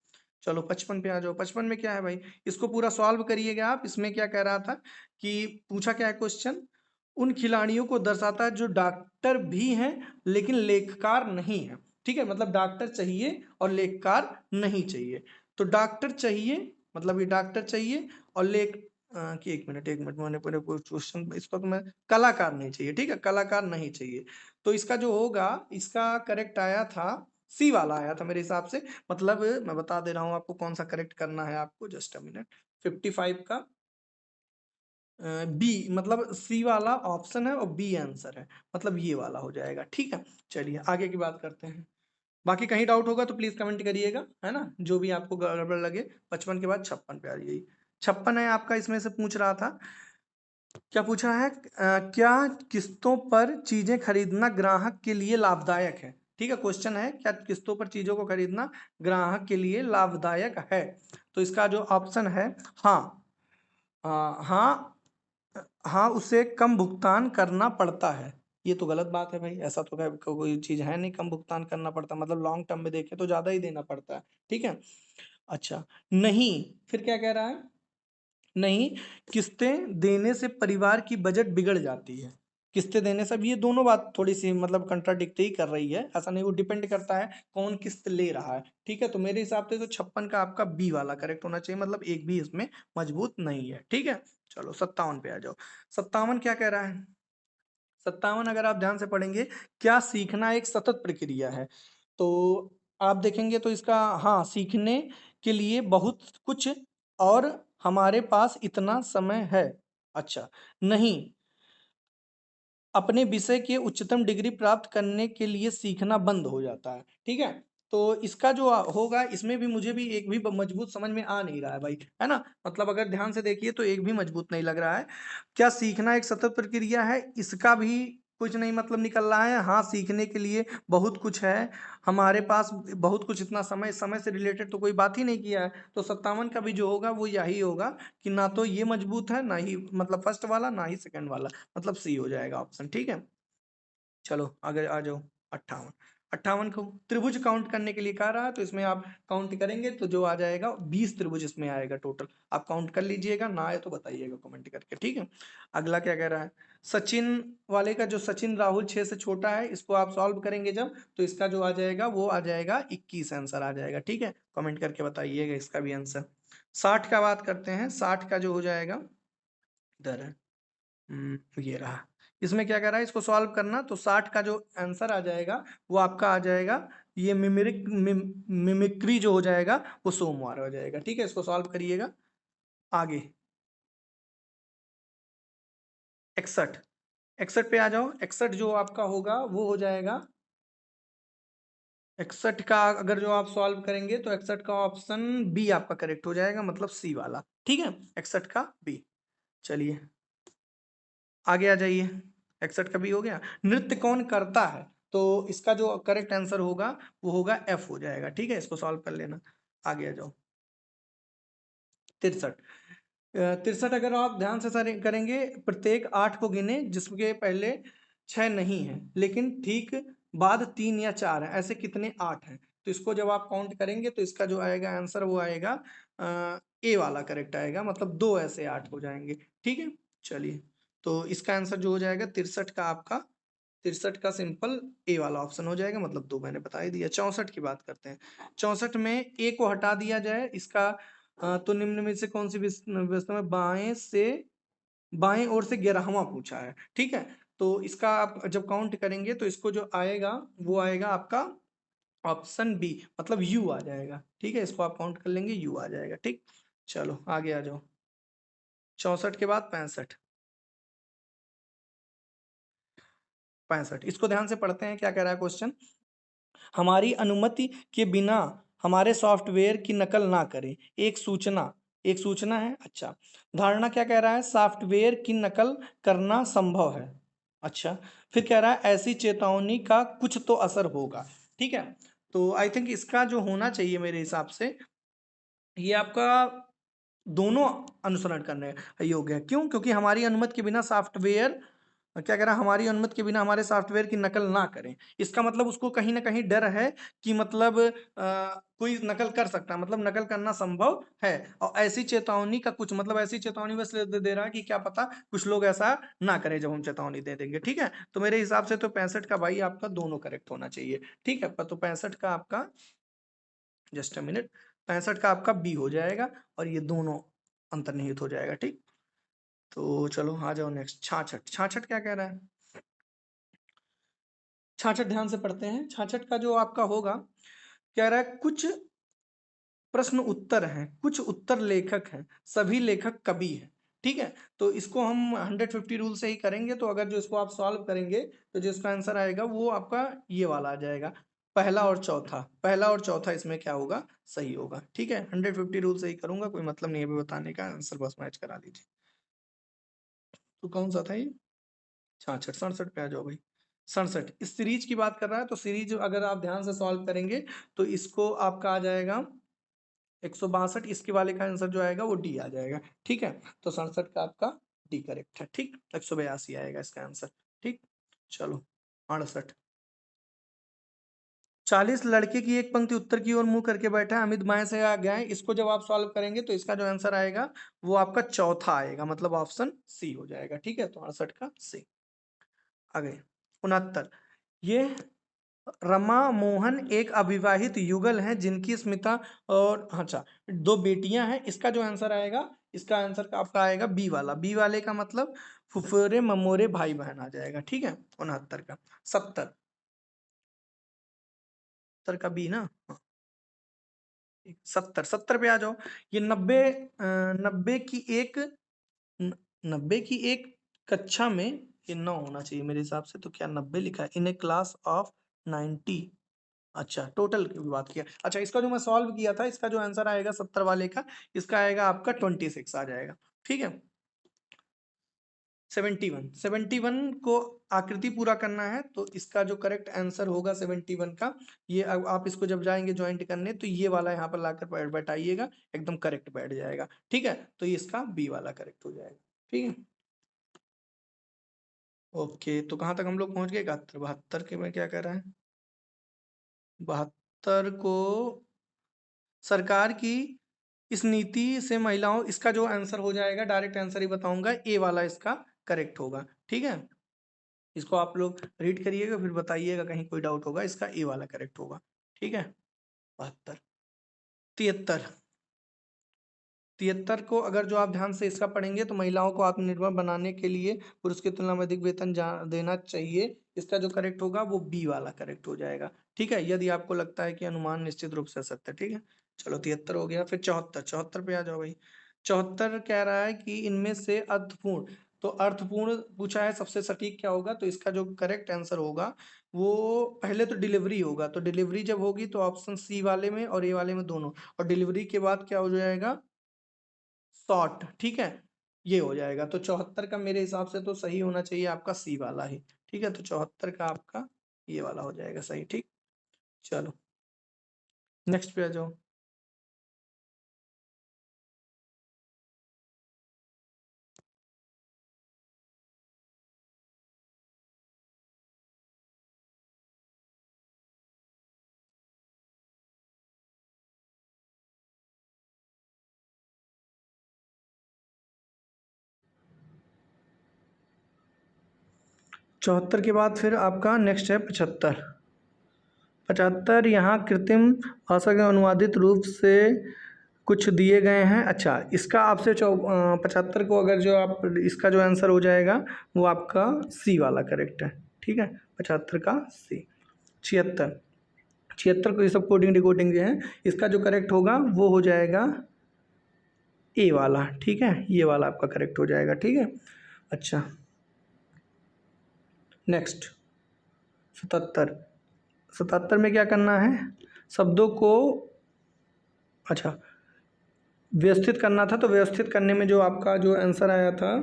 चलो 55 पे आ जाओ। 55 में क्या है भाई, इसको पूरा सॉल्व करिएगा आप। इसमें क्या कह रहा था कि पूछा क्या है क्वेश्चन, उन खिलाड़ियों को दर्शाता है जो डॉक्टर भी हैं लेकिन लेखकार नहीं है। ठीक है, मतलब डॉक्टर चाहिए और लेखकार नहीं चाहिए। तो डॉक्टर चाहिए, मतलब ये डॉक्टर चाहिए, और कि एक मिनट मैंने पूरे क्वेश्चन, इसको तो मैं, कलाकार नहीं चाहिए। ठीक है, कलाकार नहीं चाहिए, तो इसका जो होगा, इसका करेक्ट आया था, सी वाला आया था मेरे हिसाब से। मतलब मैं बता दे रहा हूँ आपको कौन सा करेक्ट करना है आपको, जस्ट अ मिनट। 55 का बी, मतलब सी वाला ऑप्शन है और बी आंसर है, मतलब ये वाला हो जाएगा। ठीक है, चलिए आगे की बात करते हैं। बाकी कहीं डाउट होगा तो प्लीज कमेंट करिएगा, है ना, जो भी आपको गड़बड़ लगे। 55 के बाद 56 पे आ जाइए। 56 है आपका, इसमें से पूछ रहा था, क्या पूछा है, क्या किस्तों पर चीजें खरीदना ग्राहक के लिए लाभदायक है। ठीक है, क्वेश्चन है, क्या किस्तों पर चीजों को खरीदना ग्राहक के लिए लाभदायक है। तो इसका जो ऑप्शन है, हाँ, हाँ, हाँ, उसे कम भुगतान करना पड़ता है। ये तो गलत बात है भाई, ऐसा तो कोई चीज है नहीं कम भुगतान करना पड़ता, मतलब लॉन्ग टर्म में देखें तो ज्यादा ही देना पड़ता है। ठीक है, अच्छा, नहीं, फिर क्या कह रहा है, नहीं, किस्तें देने से परिवार की बजट बिगड़ जाती है। किस्तें देने से, अब ये दोनों बात थोड़ी सी मतलब कंट्राडिक्ट ही कर रही है, ऐसा नहीं, वो डिपेंड करता है कौन किस्त ले रहा है। ठीक है, तो मेरे हिसाब से तो 56 का आपका बी वाला करेक्ट होना चाहिए, मतलब एक भी इसमें मजबूत नहीं है। ठीक है, चलो 57 पे आ जाओ। 57 क्या कह रहा है, 57 अगर आप ध्यान से पढ़ेंगे, क्या सीखना एक सतत प्रक्रिया है, तो आप देखेंगे तो इसका, हाँ, सीखने के लिए बहुत कुछ, और हमारे पास इतना समय है। अच्छा, नहीं, अपने विषय के उच्चतम डिग्री प्राप्त करने के लिए सीखना बंद हो जाता है। ठीक है, तो इसका जो होगा, इसमें भी मुझे भी एक भी मजबूत समझ में आ नहीं रहा है भाई, है ना, मतलब अगर ध्यान से देखिए तो एक भी मजबूत नहीं लग रहा है। क्या सीखना एक सतत प्रक्रिया है, इसका भी कुछ नहीं मतलब निकल रहा है। हाँ, सीखने के लिए बहुत कुछ है, हमारे पास बहुत कुछ, इतना समय, समय से रिलेटेड तो कोई बात ही नहीं किया है। तो 57 का भी जो होगा वो यही होगा कि ना तो ये मजबूत है, ना ही मतलब फर्स्ट वाला, ना ही सेकंड वाला, मतलब सी हो जाएगा ऑप्शन। ठीक है, चलो आगे आ जाओ। 58, 58 को त्रिभुज काउंट करने के लिए कह रहा है, तो इसमें आप काउंट करेंगे तो जो आ जाएगा 20 त्रिभुज इसमें आएगा टोटल। आप काउंट कर लीजिएगा, ना आए तो बताइएगा कमेंट करके। ठीक है, अगला क्या कह रहा है, सचिन वाले का, जो सचिन राहुल 6 से छोटा है, इसको आप सॉल्व करेंगे जब, तो इसका जो आ जाएगा वो आ जाएगा 21 आंसर आ जाएगा। ठीक है, कमेंट करके बताइएगा इसका भी आंसर। 60 का बात करते हैं, 60 का जो हो जाएगा, इधर है, ये रहा। इसमें क्या कर रहा है, इसको सॉल्व करना, तो 60 का जो आंसर आ जाएगा वो आपका आ जाएगा, ये मिमिक्री जो हो जाएगा वो सोमवार हो जाएगा। ठीक है, इसको सॉल्व करिएगा आगे। 61, 61 पे आ जाओ। 61 जो आपका होगा वो हो जाएगा, 61 का अगर जो आप सॉल्व करेंगे तो 61 का ऑप्शन बी आपका करेक्ट हो जाएगा, मतलब सी वाला। ठीक है, 61 का बी। चलिए आगे आ जाइए। 61 का भी हो गया। नृत्य कौन करता है, तो इसका जो करेक्ट आंसर होगा वो होगा एफ हो जाएगा। ठीक है, इसको सॉल्व कर लेना, आगे आ जाओ। 63, 63 अगर आप ध्यान से सारे करेंगे, प्रत्येक 8 को गिने जिसके पहले 6 नहीं है, लेकिन ठीक बाद 3 या 4 है, ऐसे कितने 8 हैं, तो इसको जब आप काउंट करेंगे तो इसका जो आएगा आंसर वो आएगा ए वाला करेक्ट आएगा, मतलब दो ऐसे 8 हो जाएंगे। ठीक है, चलिए, तो इसका आंसर जो हो जाएगा 63 का आपका, 63 का सिंपल ए वाला ऑप्शन हो जाएगा, मतलब दो मैंने बता ही दिया। 64 की बात करते हैं। 64 में ए को हटा दिया जाए, इसका तो निम्न में से कौन सी व्यवस्था में बाएं ओर से 11वां पूछा है। ठीक है, तो इसका आप जब काउंट करेंगे तो इसको जो आएगा वो आएगा आपका ऑप्शन बी मतलब यू आ जाएगा। ठीक है, इसको आप काउंट कर लेंगे, यू आ जाएगा। ठीक, चलो आगे आ जाओ। 64 के बाद 65। 65 इसको ध्यान से पढ़ते हैं, क्या कह रहा है क्वेश्चन। हमारी अनुमति के बिना हमारे सॉफ्टवेयर की नकल ना करें, एक सूचना, एक सूचना है। अच्छा, धारणा क्या कह रहा है, सॉफ्टवेयर की नकल करना संभव है। अच्छा, फिर कह रहा है ऐसी चेतावनी का कुछ तो असर होगा। ठीक है, तो आई थिंक इसका जो होना चाहिए मेरे हिसाब से, ये आपका दोनों अनुसरण करने योग्य है। क्यों? क्योंकि हमारी अनुमति के बिना सॉफ्टवेयर, क्या कह रहा है, हमारी अनुमति के बिना हमारे सॉफ्टवेयर की नकल ना करें। इसका मतलब उसको कहीं ना कहीं डर है कि मतलब कोई नकल कर सकता है, मतलब नकल करना संभव है। और ऐसी चेतावनी का कुछ मतलब, ऐसी चेतावनी बस दे रहा है कि क्या पता कुछ लोग ऐसा ना करें जब हम चेतावनी दे देंगे। ठीक है, तो मेरे हिसाब से तो 65 का भाई आपका दोनों करेक्ट होना चाहिए। ठीक है, तो 65 का आपका, जस्ट अ मिनट, 65 का आपका बी हो जाएगा और ये दोनों अंतर्निहित हो जाएगा। ठीक, तो चलो आ जाओ नेक्स्ट। 66, 66 क्या कह रहा है, 66 ध्यान से पढ़ते हैं। 66 का जो आपका होगा, कह रहा है कुछ प्रश्न उत्तर हैं, कुछ उत्तर लेखक हैं, सभी लेखक कवि हैं। ठीक है, तो इसको हम 150 रूल से ही करेंगे। तो अगर जो इसको आप सॉल्व करेंगे तो जो इसका आंसर आएगा वो आपका ये वाला आ जाएगा, पहला और चौथा। पहला और चौथा इसमें क्या होगा, सही होगा। ठीक है, 150 रूल से ही करूंगा, कोई मतलब नहीं है अभी बताने का, आंसर बस मैच करा दीजिए। तो कौन सा था ये, 66, 67 पे आ जाओ भाई। 67 इस सीरीज की बात कर रहा है, तो सीरीज अगर आप ध्यान से सॉल्व करेंगे तो इसको आपका आ जाएगा 162। इसके वाले का आंसर जो आएगा वो डी आ जाएगा। ठीक है, तो 67 का आपका डी करेक्ट है। ठीक, 182 आएगा इसका आंसर। ठीक, चलो 68। 40 लड़के की एक पंक्ति उत्तर की ओर मुंह करके बैठा है, अमित बाएं से आ गया है। इसको जब आप सॉल्व करेंगे तो इसका जो आंसर आएगा वो आपका चौथा आएगा, मतलब ऑप्शन सी हो जाएगा। ठीक है, तो 68 का सी। आगे 69, ये रमा मोहन एक अविवाहित युगल हैं जिनकी स्मिता और, अच्छा, दो बेटियां हैं। इसका जो आंसर आएगा, इसका आंसर का आपका आएगा बी वाला। बी वाले का मतलब फुफेरे ममोरे भाई बहन आ जाएगा। ठीक है, 69 का। 70, 70 का बी ना, हाँ। 70, 70 पे आ जाओ। ये 90, 90 की एक, 90 की एक कक्षा में, ये 9 होना चाहिए मेरे हिसाब से। तो क्या 90 लिखा है, इन ए क्लास ऑफ 90। अच्छा, टोटल की भी बात किया। अच्छा, इसका जो मैं सॉल्व किया था, इसका जो आंसर आएगा 70 वाले का, इसका आएगा आपका 26 आ जाएगा। ठीक है, 71, 71 को आकृति पूरा करना है, तो इसका जो करेक्ट आंसर होगा 71 का, ये अब आप इसको जब जाएंगे ज्वाइंट करने तो ये वाला यहाँ पर लाकर बैठाइएगा, एकदम करेक्ट बैठ जाएगा। ठीक है, तो ये इसका बी वाला करेक्ट हो जाएगा। ठीक है, ओके, तो कहाँ तक हम लोग पहुंच गए, 71, 72 के में क्या कह रहा है, 72 को, सरकार की इस नीति से महिलाओं, इसका जो आंसर हो जाएगा, डायरेक्ट आंसर ही बताऊंगा, ए वाला इसका करेक्ट होगा। ठीक है, इसको आप लोग रीड करिएगा फिर बताइएगा, कहीं कोई डाउट होगा, इसका ए वाला करेक्ट होगा। ठीक है, 72, 73, 73 को अगर जो आप ध्यान से इसका पढ़ेंगे तो महिलाओं को आत्मनिर्भर बनाने के लिए पुरुष की तुलना में अधिक वेतन देना चाहिए। इसका जो करेक्ट होगा वो बी वाला करेक्ट हो जाएगा। ठीक है, यदि आपको लगता है कि अनुमान निश्चित रूप से सत्य। ठीक है, चलो 73 हो गया। फिर 74, 74 पे आ जाओ भाई। 74 कह रहा है कि इनमें से अर्थपूर्ण, तो अर्थपूर्ण पूछा है, सबसे सटीक क्या होगा, तो इसका जो करेक्ट आंसर होगा वो पहले तो डिलीवरी होगा। तो डिलीवरी जब होगी तो ऑप्शन सी वाले में और ए वाले में दोनों, और डिलीवरी के बाद क्या हो जाएगा, शॉर्ट। ठीक है, ये हो जाएगा। तो 74 का मेरे हिसाब से तो सही होना चाहिए आपका सी वाला ही। ठीक है, तो 74 का आपका ये वाला हो जाएगा सही। ठीक, चलो नेक्स्ट पे आ जाओ। 74 के बाद फिर आपका नेक्स्ट है 75। 75 यहाँ कृत्रिम भाषा के अनुवादित रूप से कुछ दिए गए हैं। अच्छा, इसका आपसे 75 को अगर जो आप, इसका जो आंसर हो जाएगा वो आपका सी वाला करेक्ट है। ठीक है, 75 का सी। 76, 76 को ये सब कोडिंग डिकोडिंग जो है, इसका जो करेक्ट होगा वो हो जाएगा ए वाला, ठीक है, ये वाला आपका करेक्ट हो जाएगा, ठीक है। अच्छा नेक्स्ट 77, 77 में क्या करना है, शब्दों को अच्छा व्यवस्थित करना था, तो व्यवस्थित करने में जो आपका जो आंसर आया था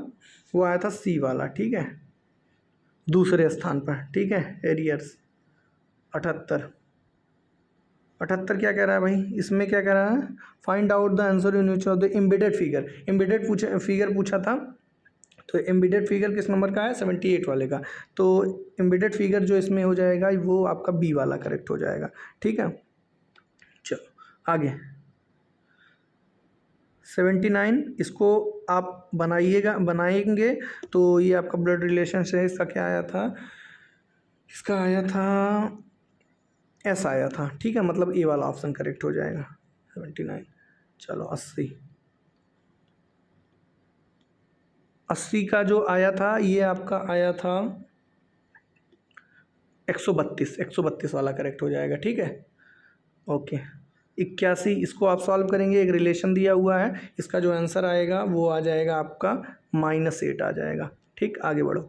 वो आया था सी वाला, ठीक है, दूसरे स्थान पर, ठीक है, एरियर्स। 78, 78 क्या कह रहा है भाई, इसमें क्या कह रहा है, find out the answer in which of the embedded figure, embedded figure पूछा था, तो एम्बेडेड फिगर किस नंबर का है, 78 वाले का, तो एम्बेडेड फिगर जो इसमें हो जाएगा वो आपका बी वाला करेक्ट हो जाएगा, ठीक है। चलो आगे 79, इसको आप बनाएंगे तो ये आपका ब्लड रिलेशन है, इसका क्या आया था, इसका आया था एस आया था, ठीक है, मतलब ए वाला ऑप्शन करेक्ट हो जाएगा 79। चलो 80, 80 का जो आया था ये आपका आया था 132, 132 वाला करेक्ट हो जाएगा, ठीक है, ओके। 81, इसको आप सॉल्व करेंगे, एक रिलेशन दिया हुआ है, इसका जो आंसर आएगा वो आ जाएगा आपका -8 आ जाएगा, ठीक, आगे बढ़ो।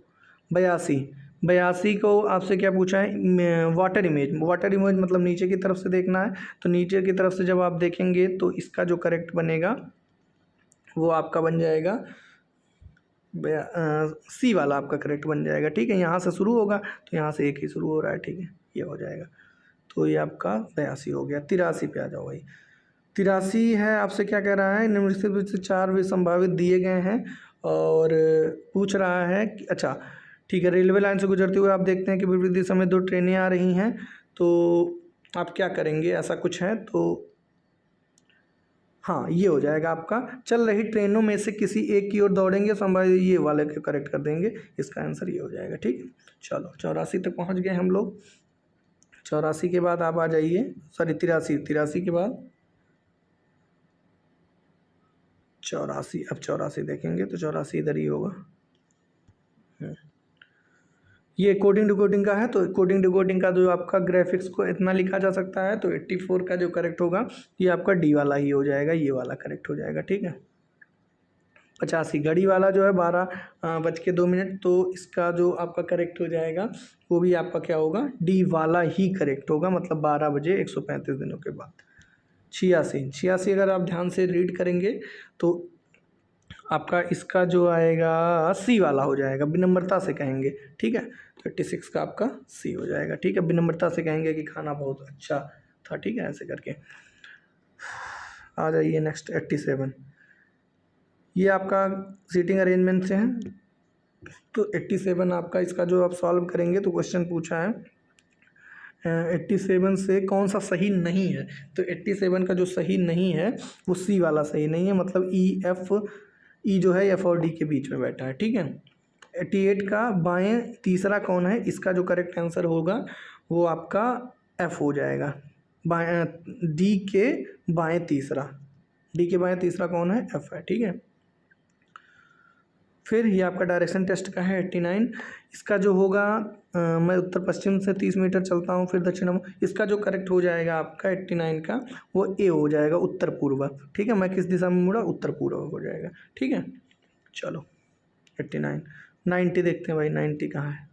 82, 82 को आपसे क्या पूछा है, वाटर इमेज, वाटर इमेज मतलब नीचे की तरफ से देखना है, तो नीचे की तरफ से जब आप देखेंगे तो इसका जो करेक्ट बनेगा वो आपका बन जाएगा सी वाला आपका करेक्ट बन जाएगा, ठीक है, यहाँ से शुरू होगा तो यहाँ से एक ही शुरू हो रहा है, ठीक है, ये हो जाएगा, तो ये आपका 82 हो गया। 83 पे आ जाओ भाई, 83 है, आपसे क्या कह रहा है, निम्नलिखित में से 4 भी संभावित दिए गए हैं और पूछ रहा है कि अच्छा ठीक है, रेलवे लाइन से गुजरते हुए आप देखते हैं कि विपरीत दिशा में 2 ट्रेनें आ रही हैं, तो आप क्या करेंगे, ऐसा कुछ है, तो हाँ ये हो जाएगा आपका, चल रही ट्रेनों में से किसी एक की ओर दौड़ेंगे, संभावित ये वाले को करेक्ट कर देंगे, इसका आंसर ये हो जाएगा, ठीक है। चलो 84 तक पहुँच गए हम लोग, 84 के बाद आप आ जाइए, सॉरी 83, 83 के बाद 84, अब 84 देखेंगे तो 84 इधर ही होगा। ये कोडिंग डिकोडिंग का है, तो कोडिंग डिकोडिंग का जो आपका ग्राफिक्स को इतना लिखा जा सकता है, तो 84 का जो करेक्ट होगा ये आपका डी वाला ही हो जाएगा, ये वाला करेक्ट हो जाएगा, ठीक है। 85 घड़ी वाला जो है 12:02, तो इसका जो आपका करेक्ट हो जाएगा वो भी आपका क्या होगा, डी वाला ही करेक्ट होगा, मतलब 12 बजे 135 दिनों के बाद। 86, 86 अगर आप ध्यान से रीड करेंगे तो आपका इसका जो आएगा सी वाला हो जाएगा, विनम्रता से कहेंगे, ठीक है, 36 का आपका सी हो जाएगा, ठीक है, विनम्रता से कहेंगे कि खाना बहुत अच्छा था, ठीक है, ऐसे करके। आ जाइए नेक्स्ट 87, ये आपका सीटिंग अरेंजमेंट से है, तो 87 आपका इसका जो आप सॉल्व करेंगे तो क्वेश्चन पूछा है 87 से कौन सा सही नहीं है, तो 87 का जो सही नहीं है वो सी वाला सही नहीं है, मतलब ई जो है एफ और डी के बीच में बैठा है, ठीक है। 88 का बाएं तीसरा कौन है, इसका जो करेक्ट आंसर होगा वो आपका एफ हो जाएगा, बाएं डी के बाएं तीसरा, डी के बाएं तीसरा कौन है, एफ है, ठीक है। फिर ये आपका डायरेक्शन टेस्ट का है 89, इसका जो होगा मैं उत्तर पश्चिम से 30 मीटर चलता हूँ फिर दक्षिण, इसका जो करेक्ट हो जाएगा आपका 89 का वो ए हो जाएगा, उत्तर पूर्व, ठीक है, मैं किस दिशा में मुड़ा, उत्तर पूर्व हो जाएगा, ठीक है। चलो 89, 90 देखते हैं भाई, 90 कहाँ है,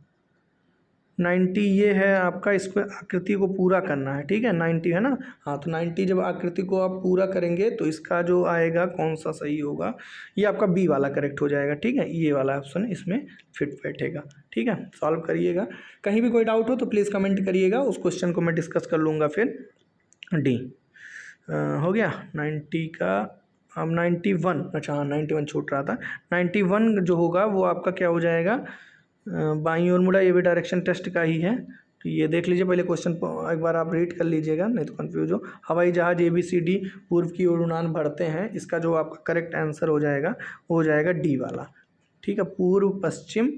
90 ये है आपका, इसको आकृति को पूरा करना है, ठीक है, 90 है ना, हाँ, तो 90 जब आकृति को आप पूरा करेंगे तो इसका जो आएगा कौन सा सही होगा, ये आपका बी वाला करेक्ट हो जाएगा, ठीक है, ये वाला ऑप्शन इसमें फिट बैठेगा, ठीक है, सॉल्व करिएगा, कहीं भी कोई डाउट हो तो प्लीज़ कमेंट करिएगा, उस क्वेश्चन को मैं डिस्कस कर लूँगा फिर। डी हो गया 90 का, अब 91, अच्छा हाँ 91 छूट रहा था, 91 जो होगा वो आपका क्या हो जाएगा, बाईं ओर मुड़ा, ये भी डायरेक्शन टेस्ट का ही है, तो ये देख लीजिए पहले क्वेश्चन एक बार आप रीड कर लीजिएगा, नहीं तो कंफ्यूज हो। हवाई जहाज ABCD पूर्व की ओर उड़ान भरते हैं, इसका जो आपका करेक्ट आंसर हो जाएगा वो हो जाएगा डी वाला, ठीक है, पूर्व पश्चिम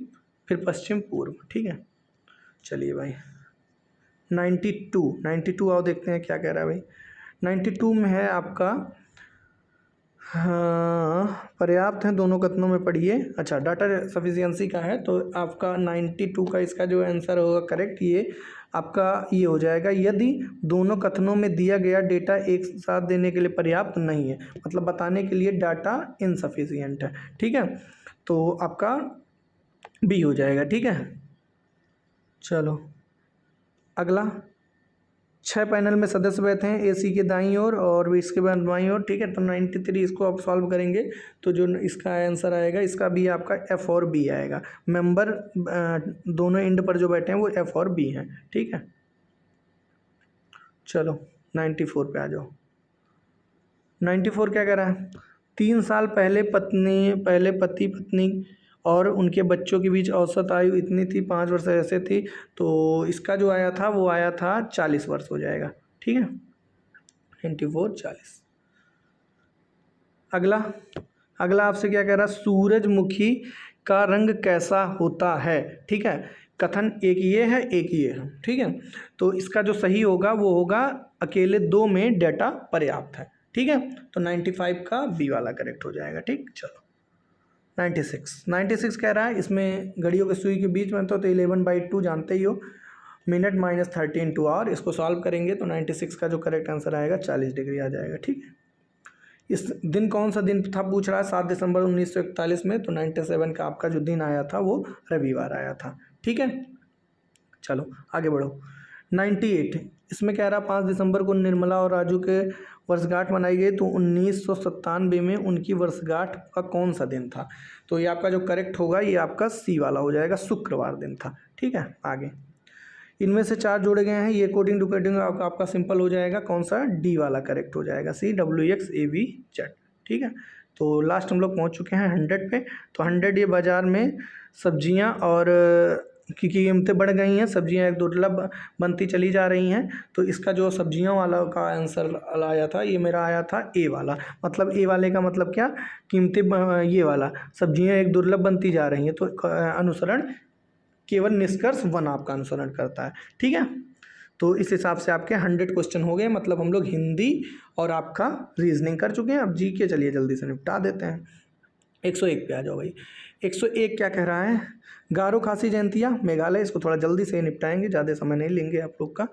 फिर पश्चिम पूर्व, ठीक है। चलिए भाई 92 आओ देखते हैं क्या कह रहा है भाई, 92 में है आपका, हाँ पर्याप्त हैं दोनों कथनों में पढ़िए। अच्छा, डाटा सफिशिएंसी का है तो आपका 92 का इसका जो आंसर होगा करेक्ट, ये आपका ये हो जाएगा, यदि दोनों कथनों में दिया गया डेटा एक साथ देने के लिए पर्याप्त नहीं है, मतलब बताने के लिए डाटा इनसफिशिएंट है। ठीक है, तो आपका बी हो जाएगा। ठीक है, चलो अगला। 6 पैनल में सदस्य बैठे हैं एसी के दाईं ओर और इसके बाद बाईं ओर। ठीक है, तो 93 इसको आप सॉल्व करेंगे तो जो इसका आंसर आएगा, इसका भी आपका एफ और बी आएगा। मेंबर दोनों एंड पर जो बैठे हैं वो एफ और बी हैं। ठीक है, चलो 94 पे आ जाओ। 94 क्या कह रहा है? 3 साल पहले पति पत्नी और उनके बच्चों के बीच औसत आयु इतनी थी, 5 वर्ष ऐसे थी, तो इसका जो आया था वो आया था 40 वर्ष हो जाएगा। ठीक है, 94 40। अगला आपसे क्या कह रहा है? सूरजमुखी का रंग कैसा होता है? ठीक है, कथन एक ये है, एक ये है। ठीक है, तो इसका जो सही होगा वो होगा अकेले 2 में डेटा पर्याप्त है। ठीक है, तो 95 का बी वाला करेक्ट हो जाएगा। ठीक, चलो 96 कह रहा है, इसमें घड़ियों के सुई के बीच में तो 11/2 जानते ही हो, मिनट माइनस 13 टू आवर। इसको सॉल्व करेंगे तो 96 का जो करेक्ट आंसर आएगा 40 डिग्री आ जाएगा। ठीक है, इस दिन कौन सा दिन था पूछ रहा है? 7 दिसंबर 1941 में, तो 97 का आपका जो दिन आया था वो रविवार आया था। ठीक है, चलो आगे बढ़ो। 98 इसमें कह रहा 5 दिसंबर को निर्मला और राजू के वर्षगांठ मनाई गई, तो 1997 में उनकी वर्षगांठ का कौन सा दिन था? तो ये आपका जो करेक्ट होगा ये आपका सी वाला हो जाएगा, शुक्रवार दिन था। ठीक है, आगे इनमें से 4 जोड़े गए हैं, ये कोडिंग डुकोडिंग आपका सिंपल हो जाएगा, कौन सा? डी वाला करेक्ट हो जाएगा, CWXAVZ। ठीक है, तो लास्ट हम लोग पहुंच चुके हैं 100 पे। तो 100 ये बाज़ार में सब्जियां और की कीमतें बढ़ गई हैं, सब्जियां एक दुर्लभ बनती चली जा रही हैं, तो इसका जो सब्जियों वाला का आंसर आया था ये मेरा आया था ए वाला। मतलब ए वाले का मतलब क्या? कीमतें ये वाला, सब्जियां एक दुर्लभ बनती जा रही हैं, तो अनुसरण केवल निष्कर्ष 1 आपका अनुसरण करता है। ठीक है, तो इस हिसाब से आपके 100 क्वेश्चन हो गए, मतलब हम लोग हिंदी और आपका रीजनिंग कर चुके हैं। अब जी के चलिए जल्दी से निपटा देते हैं। 101 पे आ जाओ भाई। 101 क्या कह रहा है? गारो खासी जयंतिया मेघालय, इसको थोड़ा जल्दी से निपटाएंगे, ज़्यादा समय नहीं लेंगे आप लोग का।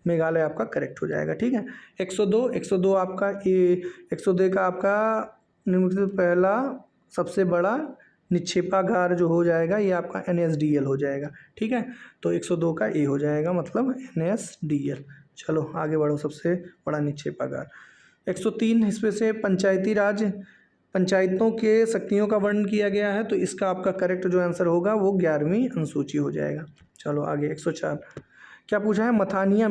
मेघालय आपका करेक्ट हो जाएगा। ठीक है, 102 आपका 102 का आपका निम्नलिखित पहला सबसे बड़ा निक्षेपागार जो हो जाएगा ये आपका NSDL हो जाएगा। ठीक है, तो 102 का ए हो जाएगा, मतलब NSDL। चलो आगे बढ़ो, सबसे बड़ा निक्षेपागार। 103 इसमें से पंचायती राज पंचायतों के शक्तियों का वर्णन किया गया है, तो इसका आपका करेक्ट जो आंसर होगा वो 11वीं अनुसूची हो जाएगा। चलो आगे 104 क्या पूछा है? मथानिया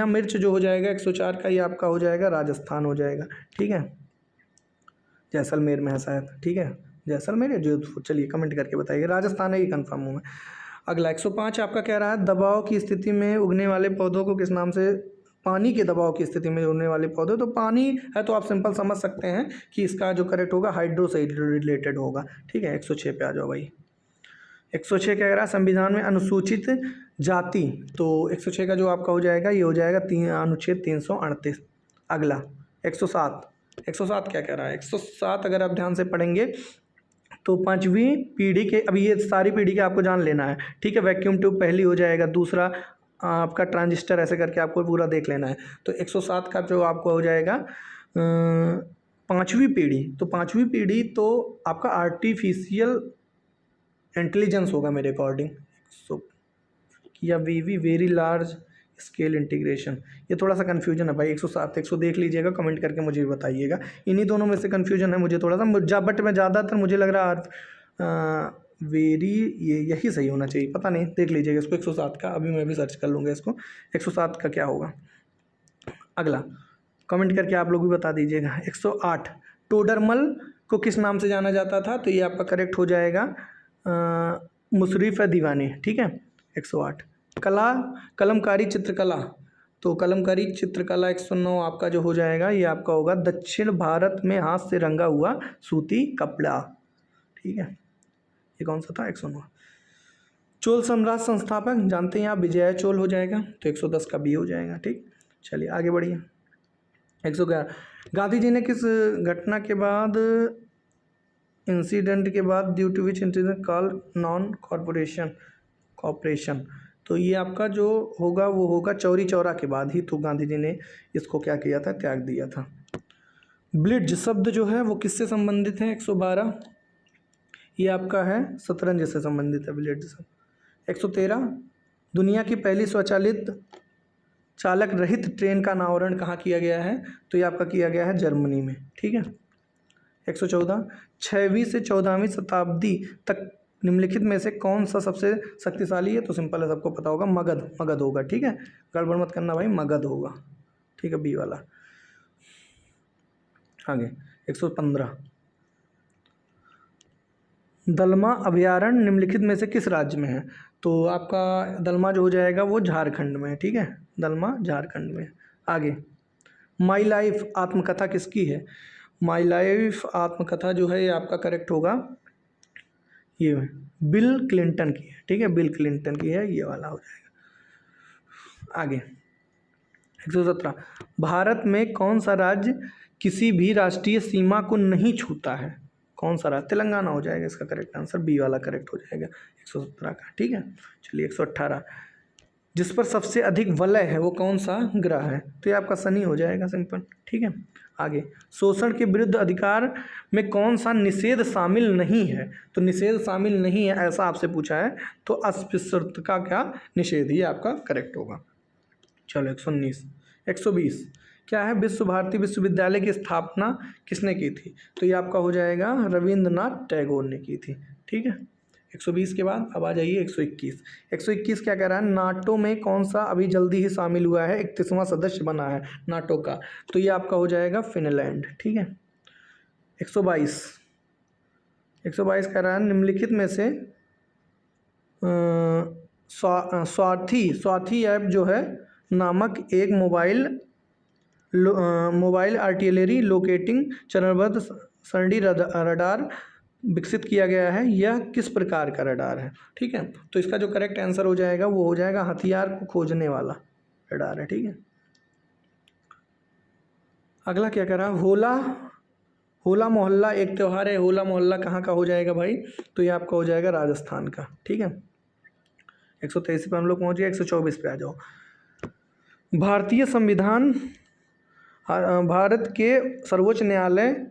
मिर्च जो हो जाएगा 104 का ये आपका हो जाएगा राजस्थान हो जाएगा। ठीक है, जैसलमेर में है शायद। ठीक है, जैसलमेर या जोधपुर, चलिए कमेंट करके बताइए, राजस्थान है ये कंफर्म हूँ मैं। अगला 105 आपका कह रहा है दबाव की स्थिति में उगने वाले पौधों को किस नाम से? पानी के दबाव की स्थिति में उगने वाले पौधे, तो पानी है तो आप सिंपल समझ सकते हैं कि इसका जो करेक्ट होगा हाइड्रो से रिलेटेड होगा। ठीक है, 106 पे आ जाओ भाई। 106 क्या कह रहा है? संविधान में अनुसूचित जाति, तो 106 का जो आपका हो जाएगा ये हो जाएगा अनुच्छेद 338। अगला 107 क्या कह रहा है? 107 अगर आप ध्यान से पढ़ेंगे तो 5वीं पीढ़ी के, अभी ये सारी पीढ़ी के आपको जान लेना है। ठीक है, वैक्यूम ट्यूब पहली हो जाएगा, दूसरा आपका ट्रांजिस्टर, ऐसे करके आपको पूरा देख लेना है। तो 107 का जो आपको हो जाएगा 5वीं पीढ़ी, तो 5वीं पीढ़ी तो आपका आर्टिफिशियल इंटेलिजेंस होगा मेरे अकॉर्डिंग। या वेरी लार्ज स्केल इंटीग्रेशन, ये थोड़ा सा कन्फ्यूजन है भाई। 107 100 देख लीजिएगा, कमेंट करके मुझे भी बताइएगा। इन्हीं दोनों में से कन्फ्यूजन है मुझे थोड़ा सा, बट मैं ज़्यादातर मुझे लग रहा है वेरी यही सही होना चाहिए, पता नहीं, देख लीजिएगा इसको। 107 का अभी मैं भी सर्च कर लूँगा इसको, 107 का क्या होगा। अगला कमेंट करके आप लोग भी बता दीजिएगा। 108 टोडरमल को किस नाम से जाना जाता था? तो ये आपका करेक्ट हो जाएगा मुशर्रफ दीवानी। ठीक है, 108 कलमकारी चित्रकला, तो कलमकारी चित्रकला 109 आपका जो हो जाएगा ये आपका होगा दक्षिण भारत में हाथ से रंगा हुआ सूती कपड़ा। ठीक है, ये कौन सा था? 109। चोल साम्राज्य संस्थापक जानते हैं आप, विजय चोल हो जाएगा, तो 110 का बी हो जाएगा। ठीक, चलिए आगे बढ़िए। 111 गांधी जी ने किस घटना के बाद, इंसिडेंट के बाद, due to which incident call non corporation cooperation, तो ये आपका जो होगा वो होगा चौरी चौरा के बाद ही तो गांधी जी ने इसको क्या किया था, त्याग दिया था। ब्लिट्ज शब्द जो है वो किससे संबंधित है, 112, ये आपका है शतरंज से संबंधित है ब्लिट्ज शब्द। 113, दुनिया की पहली स्वचालित चालक रहित ट्रेन का अनावरण कहाँ किया गया है, तो ये आपका किया गया है जर्मनी में, ठीक है। 114, 6वीं से 14वीं शताब्दी तक निम्नलिखित में से कौन सा सबसे शक्तिशाली है, तो सिंपल है, सबको पता होगा, मगध, मगध होगा, ठीक है, गड़बड़ मत करना भाई, मगध होगा, ठीक है, बी वाला। आगे 115, दलमा अभयारण्य निम्नलिखित में से किस राज्य में है, तो आपका दलमा जो हो जाएगा वो झारखंड में है, ठीक है, दलमा झारखंड में है। आगे माई लाइफ आत्मकथा किसकी है, माई लाइफ आत्मकथा जो है ये आपका करेक्ट होगा, ये बिल क्लिंटन की है, ठीक है, बिल क्लिंटन की है, ये वाला हो जाएगा। आगे 117, भारत में कौन सा राज्य किसी भी राष्ट्रीय सीमा को नहीं छूता है, कौन सा राज्य, तेलंगाना हो जाएगा इसका करेक्ट आंसर, बी वाला करेक्ट हो जाएगा 117 का, ठीक है। चलिए 118, जिस पर सबसे अधिक वलय है वो कौन सा ग्रह है, तो ये आपका शनि हो जाएगा, सिंपल, ठीक है। आगे शोषण के विरुद्ध अधिकार में कौन सा निषेध शामिल नहीं है, तो निषेध शामिल नहीं है ऐसा आपसे पूछा है, तो अस्पृश्यता का क्या निषेध, ये आपका करेक्ट होगा। चलो 119, 120, क्या है, विश्व भारती विश्वविद्यालय की स्थापना किसने की थी, तो ये आपका हो जाएगा रविंद्रनाथ टैगोर ने की थी, ठीक है। 120 के बाद अब आ जाइए 121, 121 क्या कह रहा है, नाटो में कौन सा अभी जल्दी ही शामिल हुआ है, 31वां सदस्य बना है नाटो का, तो ये आपका हो जाएगा फिनलैंड, ठीक है। 122, 122 कह रहा है निम्नलिखित में से स्वार्थी ऐप जो है नामक एक मोबाइल आर्टिलरी लोकेटिंग चरणबद्ध सरणी रडार विकसित किया गया है, यह किस प्रकार का रडार है, ठीक है, तो इसका जो करेक्ट आंसर हो जाएगा वो हो जाएगा हथियार को खोजने वाला रडार है, ठीक है। अगला क्या कह रहा है, होला मोहल्ला एक त्यौहार है, होला मोहल्ला कहाँ का हो जाएगा भाई, तो ये आपका हो जाएगा राजस्थान का, ठीक है। 123 पे हम लोग पहुँच गए, 124 पे आ जाओ। भारतीय संविधान, भारत के सर्वोच्च न्यायालय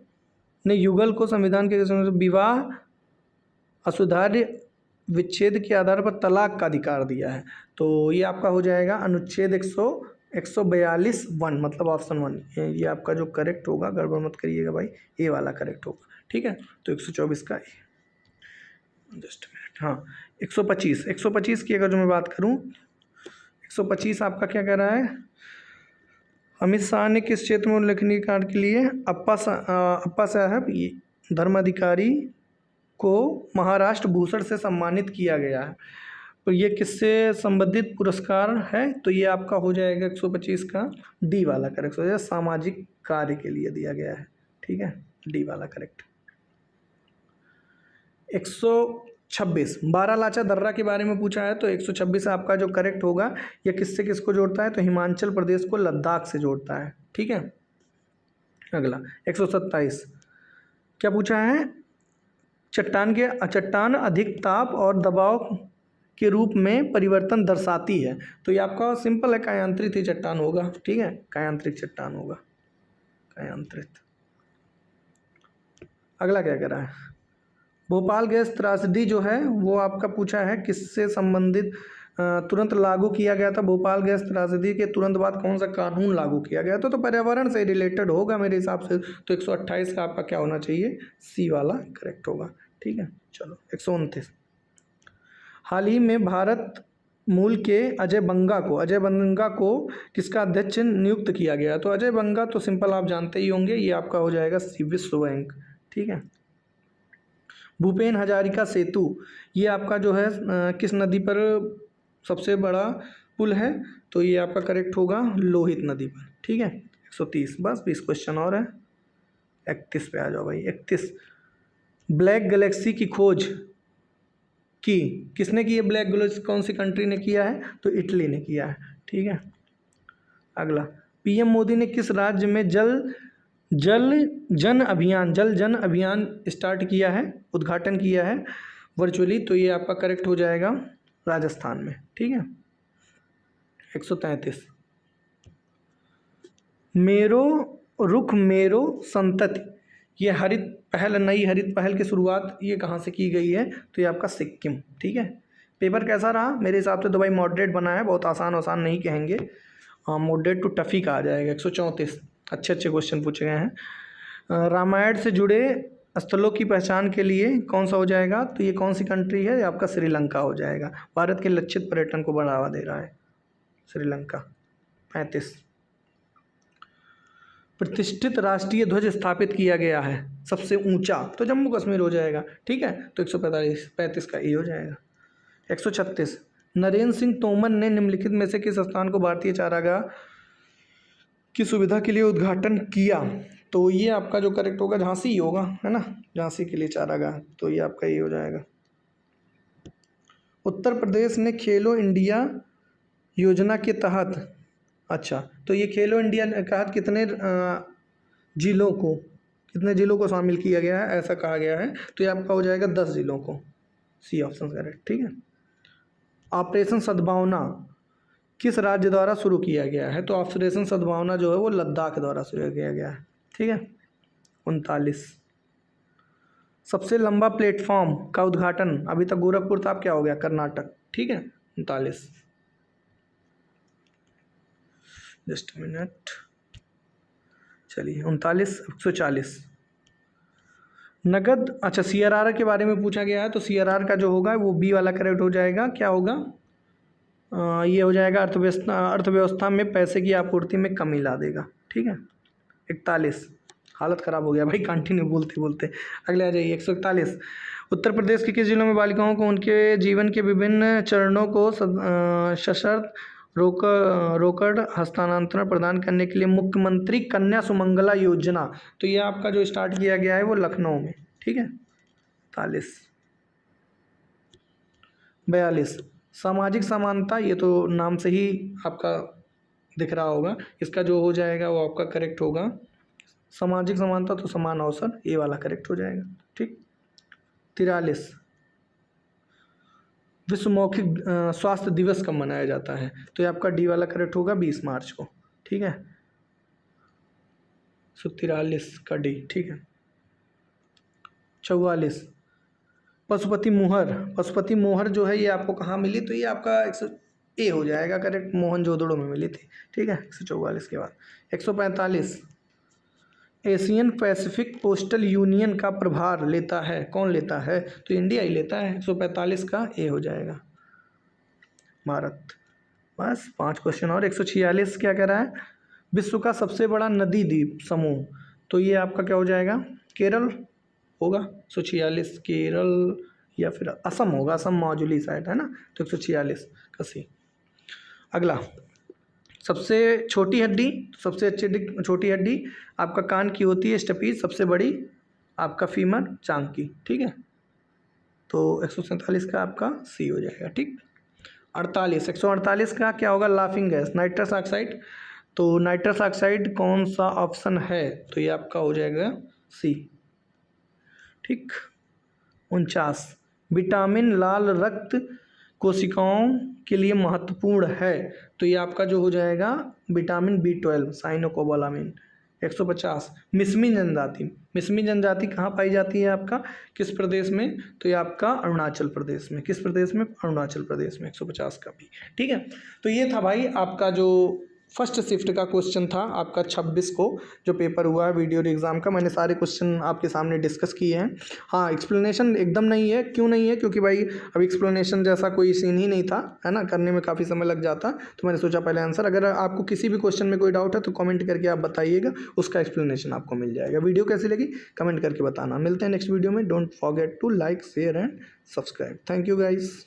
ने युगल को संविधान के विवाह असुधार्य विच्छेद के आधार पर तलाक का अधिकार दिया है, तो ये आपका हो जाएगा अनुच्छेद 142(1), मतलब ऑप्शन 1, ये आपका जो करेक्ट होगा, गड़बड़ मत करिएगा भाई, ए वाला करेक्ट होगा, ठीक है। तो 124 का जस्ट मिनट, हाँ 125 की अगर जो मैं बात करूँ, 125 आपका क्या कह रहा है, अमित शाह ने किस क्षेत्र में उल्लेखनीय कार्य के लिए अप्पा साहब धर्माधिकारी को महाराष्ट्र भूषण से सम्मानित किया गया है, तो ये किससे संबंधित पुरस्कार है, तो ये आपका हो जाएगा 125 का डी वाला करेक्ट हो जाएगा, सामाजिक कार्य के लिए दिया गया है, ठीक है, डी वाला करेक्ट। 126, बारालाचा दर्रा के बारे में पूछा है, तो 126 आपका जो करेक्ट होगा, ये किससे किसको जोड़ता है, तो हिमाचल प्रदेश को लद्दाख से जोड़ता है, ठीक है। अगला 127, क्या पूछा है, चट्टान अधिक ताप और दबाव के रूप में परिवर्तन दर्शाती है, तो ये आपका सिंपल है, कायांतरित ही चट्टान होगा, ठीक है, कायांतरित चट्टान होगा, कायांतरित। अगला क्या कह रहा है, भोपाल गैस त्रासदी जो है वो आपका पूछा है किससे संबंधित तुरंत लागू किया गया था, भोपाल गैस त्रासदी के तुरंत बाद कौन सा कानून लागू किया गया था, तो पर्यावरण से रिलेटेड होगा मेरे हिसाब से, तो 128 का आपका क्या होना चाहिए, सी वाला करेक्ट होगा, ठीक है। चलो 129, हाल ही में भारत मूल के अजय बंगा को किसका अध्यक्ष नियुक्त किया गया, तो अजय बंगा तो सिंपल आप जानते ही होंगे, ये आपका हो जाएगा विश्व बैंक, ठीक है। भूपेन हजारिका सेतु, ये आपका जो है किस नदी पर सबसे बड़ा पुल है, तो ये आपका करेक्ट होगा लोहित नदी पर, ठीक है। 130, बस 20 क्वेश्चन और है, 31 पे आ जाओ भाई। 31, ब्लैक गैलेक्सी की खोज की किसने की है, ब्लैक गैलेक्सी कौन सी कंट्री ने किया है, तो इटली ने किया है, ठीक है। अगला, पीएम मोदी ने किस राज्य में जल जल जन अभियान स्टार्ट किया है, उद्घाटन किया है वर्चुअली, तो ये आपका करेक्ट हो जाएगा राजस्थान में। ठीक है। 133 मेरो रुख मेरो संतति, ये हरित पहल, नई हरित पहल की शुरुआत ये कहाँ से की गई है, तो ये आपका सिक्किम। ठीक है। पेपर कैसा रहा? मेरे हिसाब से तो भाई मॉडरेट बना है, बहुत आसान नहीं कहेंगे, मॉडरेट टू टफ ही कहा जाएगा। 134 अच्छे क्वेश्चन पूछे गए हैं। रामायण से जुड़े स्थलों की पहचान के लिए कौन सा हो जाएगा, तो ये कौन सी कंट्री है? ये आपका श्रीलंका हो जाएगा। भारत के लक्षित पर्यटन को बढ़ावा दे रहा है श्रीलंका। 35 प्रतिष्ठित राष्ट्रीय ध्वज स्थापित किया गया है सबसे ऊंचा, तो जम्मू कश्मीर हो जाएगा। ठीक है। तो 135 का ये हो जाएगा। 136 नरेंद्र सिंह तोमर ने निम्नलिखित में से किस स्थान को भारतीय चारागाह की सुविधा के लिए उद्घाटन किया, तो ये आपका जो करेक्ट होगा झांसी ही होगा, है ना, झांसी के लिए चारागाह, तो ये आपका ये हो जाएगा। उत्तर प्रदेश ने खेलो इंडिया योजना के तहत, अच्छा, तो ये खेलो इंडिया के तहत कितने जिलों को शामिल किया गया है, ऐसा कहा गया है, तो ये आपका हो जाएगा 10 जिलों को। C option correct. ठीक है। ऑपरेशन सद्भावना किस राज्य द्वारा शुरू किया गया है, तो ऑपरेशन सद्भावना जो है वो लद्दाख द्वारा शुरू किया गया है। ठीक है। 39 सबसे लंबा प्लेटफॉर्म का उद्घाटन, अभी तक गोरखपुर था, अब क्या हो गया? कर्नाटक। ठीक है। 39 जस्ट मिनट, चलिए 39 140 नगद, अच्छा CRR के बारे में पूछा गया है, तो CRR का जो होगा वो बी वाला करेक्ट हो जाएगा। क्या होगा? ये हो जाएगा अर्थव्यवस्था में पैसे की आपूर्ति में कमी ला देगा। ठीक है। 41 हालत ख़राब हो गया भाई कंटिन्यू बोलते बोलते, अगले आ जाइए। 141 उत्तर प्रदेश के किस जिलों में बालिकाओं को उनके जीवन के विभिन्न चरणों को सशर्त रोकड़ हस्तांतरण प्रदान करने के लिए मुख्यमंत्री कन्या सुमंगला योजना, तो ये आपका जो स्टार्ट किया गया है वो लखनऊ में। ठीक है। 42 सामाजिक समानता, ये तो नाम से ही आपका दिख रहा होगा, इसका जो हो जाएगा वो आपका करेक्ट होगा सामाजिक समानता, तो समान अवसर, ये वाला करेक्ट हो जाएगा। ठीक। 43 विश्व मौखिक स्वास्थ्य दिवस कब मनाया जाता है, तो ये आपका डी वाला करेक्ट होगा 20 मार्च को। ठीक है। 143 का डी। ठीक है। 44 पशुपति मोहर जो है ये आपको कहाँ मिली, तो ये आपका ए हो जाएगा करेक्ट, मोहनजोदड़ो में मिली थी। ठीक है। 144 के बाद 145 एशियन पैसिफिक पोस्टल यूनियन का प्रभार लेता है, कौन लेता है, तो इंडिया ही लेता है। 145 का ए हो जाएगा भारत। बस 5 क्वेश्चन और। 146 क्या कह रहा है? विश्व का सबसे बड़ा नदी द्वीप समूह, तो ये आपका क्या हो जाएगा? केरल होगा। 146 केरल या फिर असम होगा, असम माजुली साइड है ना, तो 146 का सी। अगला सबसे छोटी हड्डी, सबसे छोटी हड्डी आपका कान की होती है स्टपीज, सबसे बड़ी आपका फीमर चांग की। ठीक है। तो 147 का आपका सी हो जाएगा। ठीक। 148 का क्या होगा? लाफिंग गैस नाइट्रस ऑक्साइड, तो नाइट्रस ऑक्साइड कौन सा ऑप्शन है, तो ये आपका हो जाएगा सी। ठीक। 49 विटामिन लाल रक्त कोशिकाओं के लिए महत्वपूर्ण है, तो ये आपका जो हो जाएगा विटामिन B12 साइनोकोबालामिन। 150 मिसमी जनजाति कहाँ पाई जाती है आपका, किस प्रदेश में, तो ये आपका अरुणाचल प्रदेश में। किस प्रदेश में? अरुणाचल प्रदेश में। 150 का भी। ठीक है। तो ये था भाई आपका जो फर्स्ट शिफ्ट का क्वेश्चन था आपका 26 को जो पेपर हुआ है वीडियो एग्ज़ाम का, मैंने सारे क्वेश्चन आपके सामने डिस्कस किए हैं। हाँ, एक्सप्लेनेशन एकदम नहीं है, क्यों नहीं है, क्योंकि भाई अभी एक्सप्लेनेशन जैसा कोई सीन ही नहीं था, है ना, करने में काफ़ी समय लग जाता, तो मैंने सोचा पहले आंसर। अगर आपको किसी भी क्वेश्चन में कोई डाउट है तो कमेंट करके आप बताइएगा, उसका एक्सप्लेनेशन आपको मिल जाएगा। वीडियो कैसी लगी कमेंट करके बताना। मिलते हैं नेक्स्ट वीडियो में। Don't forget to like share and subscribe. Thank you guys.